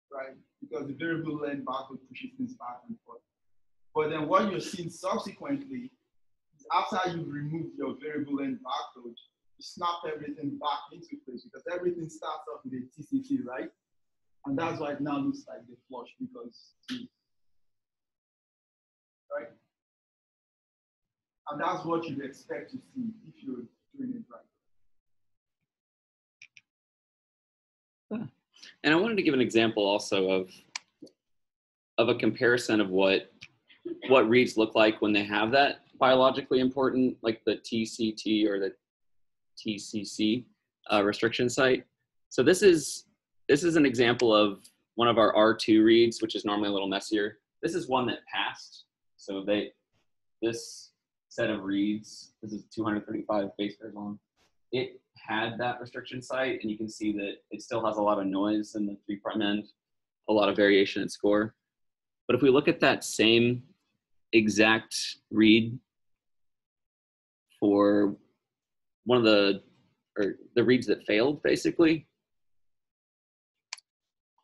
right? Because the variable length barcode pushes things back and forth. But then what you're seeing subsequently is after you remove your variable length barcode, you snap everything back into place because everything starts off with a TCT, right? And that's why it now looks like the flush because, right? And that's what you'd expect to see if you're doing it right. And I wanted to give an example also of a comparison of what reads look like when they have that biologically important, like the TCT or the TCC restriction site. So this is an example of one of our R2 reads, which is normally a little messier. This is one that passed. So this set of reads, this is 235 base pairs long. It had that restriction site, and you can see that it still has a lot of noise in the 3' end, a lot of variation in score. But if we look at that same exact read for one of the reads that failed, basically,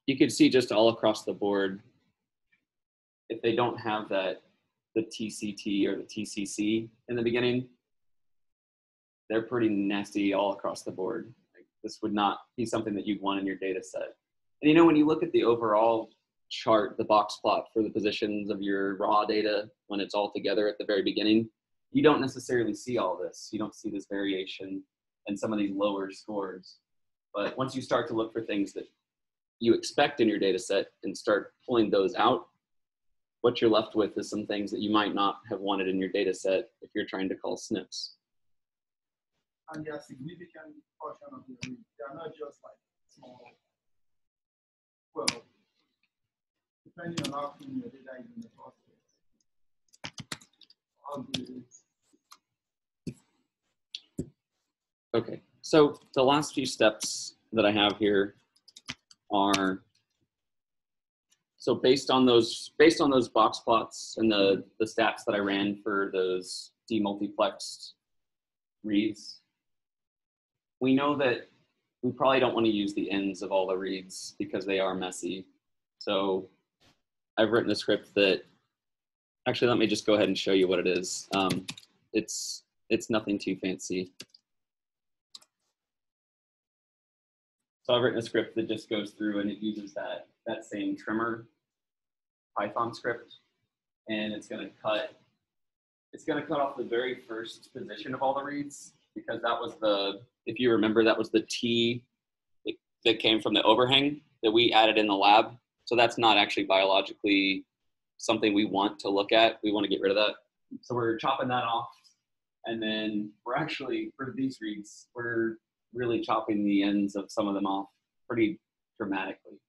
you could see just all across the board, if they don't have the TCT or the TCC in the beginning, they're pretty nasty all across the board. Like, this would not be something that you'd want in your data set. And when you look at the overall chart, the box plot for the positions of your raw data, when it's all together at the very beginning, you don't necessarily see all this. You don't see this variation and some of these lower scores. But once you start to look for things that you expect in your data set and start pulling those out, what you're left with is some things that you might not have wanted in your data set if you're trying to call SNPs. And they are significant portion of the read. They are not just like small. Well, depending on how clean your data is in the process. How good it is. Okay, so the last few steps that I have here are, so based on those box plots and the stats that I ran for those demultiplexed reads, we know that we probably don't want to use the ends of all the reads because they are messy. So I've written a script that, actually let me just go ahead and show you what it is. It's nothing too fancy. So I've written a script that just goes through and it uses that same trimmer Python script, and it's going to cut off the very first position of all the reads, because that was the, if you remember, that was the T that came from the overhang that we added in the lab. So that's not actually biologically something we want to look at. We want to get rid of that. So we're chopping that off, and then we're actually, for these reads, we're really chopping the ends of some of them off pretty dramatically.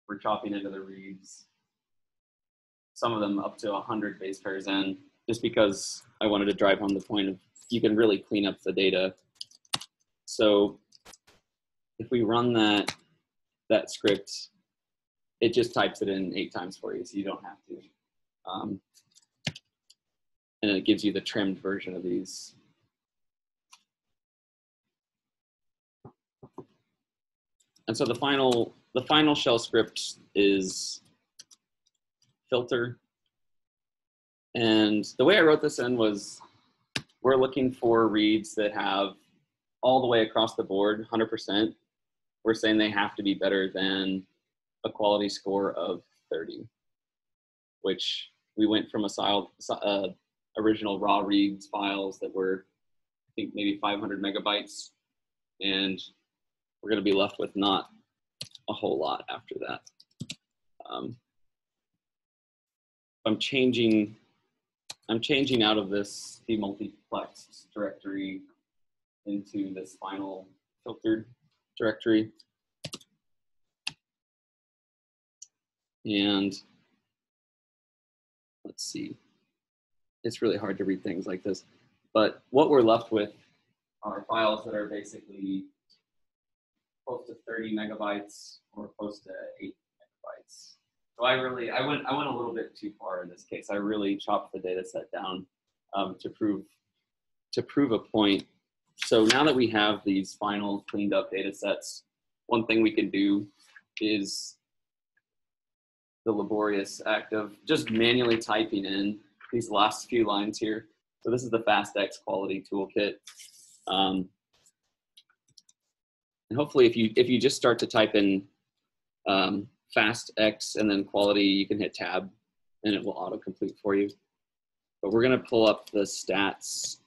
We're chopping into the reads, some of them up to 100 base pairs in, just because I wanted to drive home the point of you can really clean up the data. So if we run that script, it just types it in 8 times for you, so you don't have to. And it gives you the trimmed version of these. And so the final shell script is filter. And the way I wrote this in was, we're looking for reads that have all the way across the board, 100%. We're saying they have to be better than a quality score of 30, which we went from original raw reads files that were, I think, maybe 500 megabytes. And we're going to be left with not a whole lot after that. I'm changing out of this demultiplexed directory into this final filtered directory. And let's see, it's really hard to read things like this, but what we're left with are files that are basically close to 30 megabytes or close to 8 megabytes. So I went a little bit too far in this case. I really chopped the data set down to prove a point. So now that we have these final cleaned up data sets, one thing we can do is the laborious act of just manually typing in these last few lines here. So this is the FastX quality toolkit. And hopefully if you just start to type in FastX and then quality, you can hit tab and it will autocomplete for you. But we're gonna pull up the stats.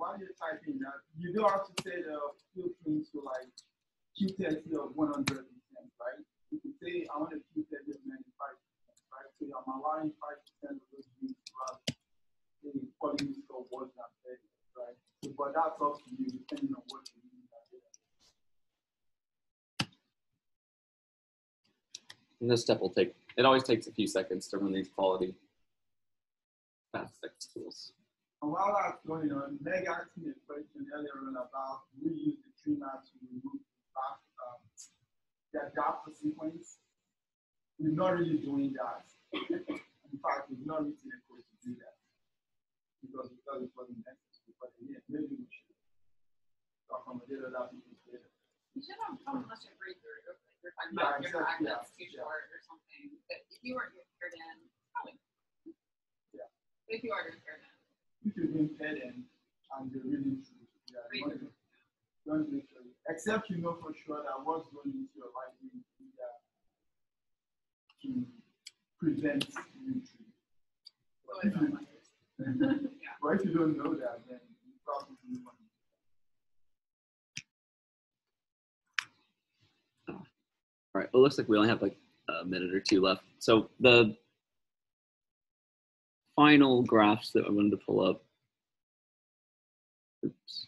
While you're typing that, you do have to say the filtering to like Q30 of 100%, right? You can say I want a Q30 of 95%, right? So I'm allowing 5% of those views to have the quality score was not 30, right? So, but that's up to you depending on what you need that data. And this step will take, it always takes a few seconds to run these quality FastX tools. And while that's going on, Meg asked me a question earlier on about we use the trimmer to remove the adapter sequence. We're not really doing that. In fact, we've not written a code to do that because we thought it wasn't necessary. But again, maybe we should accommodate other people's data. You should have unless you read through. Like you're talking about your time that's too short or something. But if you weren't prepared in, probably. Yeah. But if you are prepared in. You should be paid in and they're really true. Yeah, don't make sure. Except you know for sure that what's going into your library to prevent retreat. But if you don't know that, then you probably want to. Well, it looks like we only have like a minute or two left. So the final graphs that I wanted to pull up. Oops.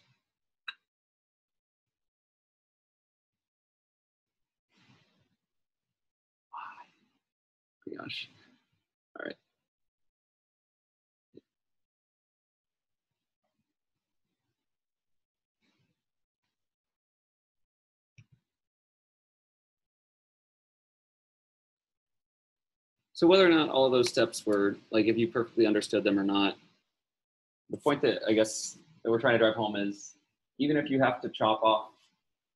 Gosh. All right. So whether or not all those steps were, like, if you perfectly understood them or not, the point that I guess that we're trying to drive home is, even if you have to chop off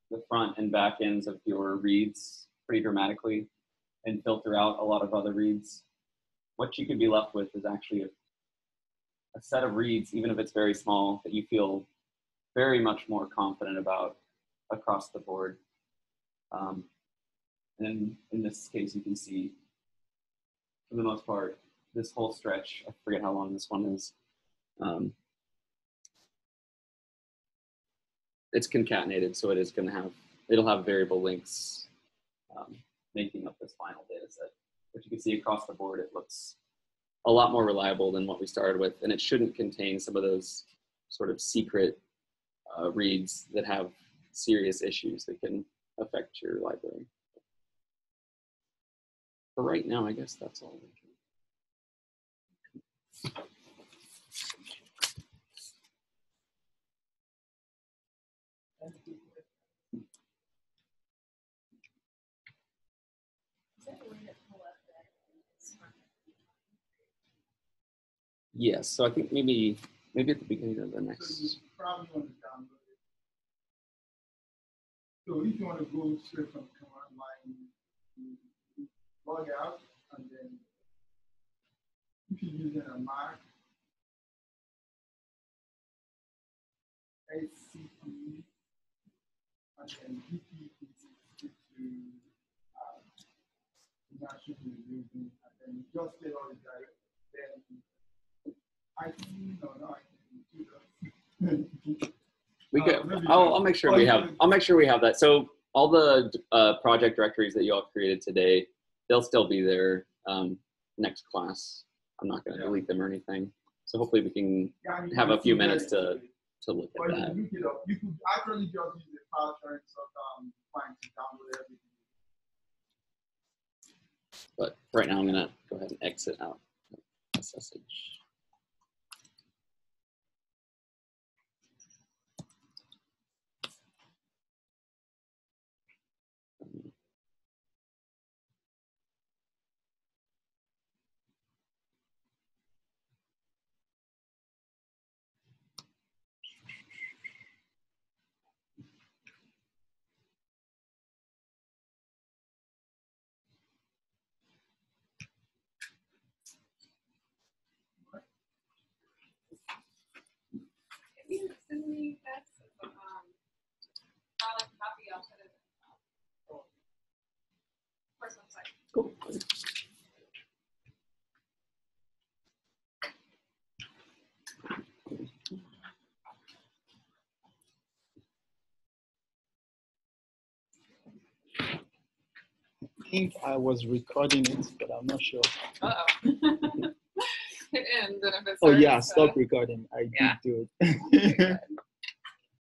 the front and back ends of your reads pretty dramatically and filter out a lot of other reads, what you could be left with is actually a set of reads, even if it's very small, that you feel very much more confident about across the board. And in this case, you can see, for the most part, this whole stretch, I forget how long this one is, it's concatenated, so it is going to have, it'll have variable links making up this final data set. But you can see across the board, it looks a lot more reliable than what we started with, and it shouldn't contain some of those sort of secret reads that have serious issues that can affect your library. For right now, I guess that's all we can. Yes, so I think maybe at the beginning of the next. So you probably want to download it. So if you want to go straight from command line, you log out, and then if you're using a Mac, SCP, and then EPP622, national using, and then you just get all the data. Then I think, no, I can do that. We could. I'll make sure we have. I'll make sure we have that. So all the project directories that you all created today, they'll still be there next class. I'm not going to delete them or anything. So hopefully we can have a few minutes to look at that. You could look it up. You could actually just use the file sharing find to download everything. But right now I'm going to go ahead and exit out SSH. If you send me that copy, I'll put it in first website. Cool. I think I was recording it, but I'm not sure. Uh-oh. Hit end, and if it's Oh yeah, stop recording. I did do it. Okay, good.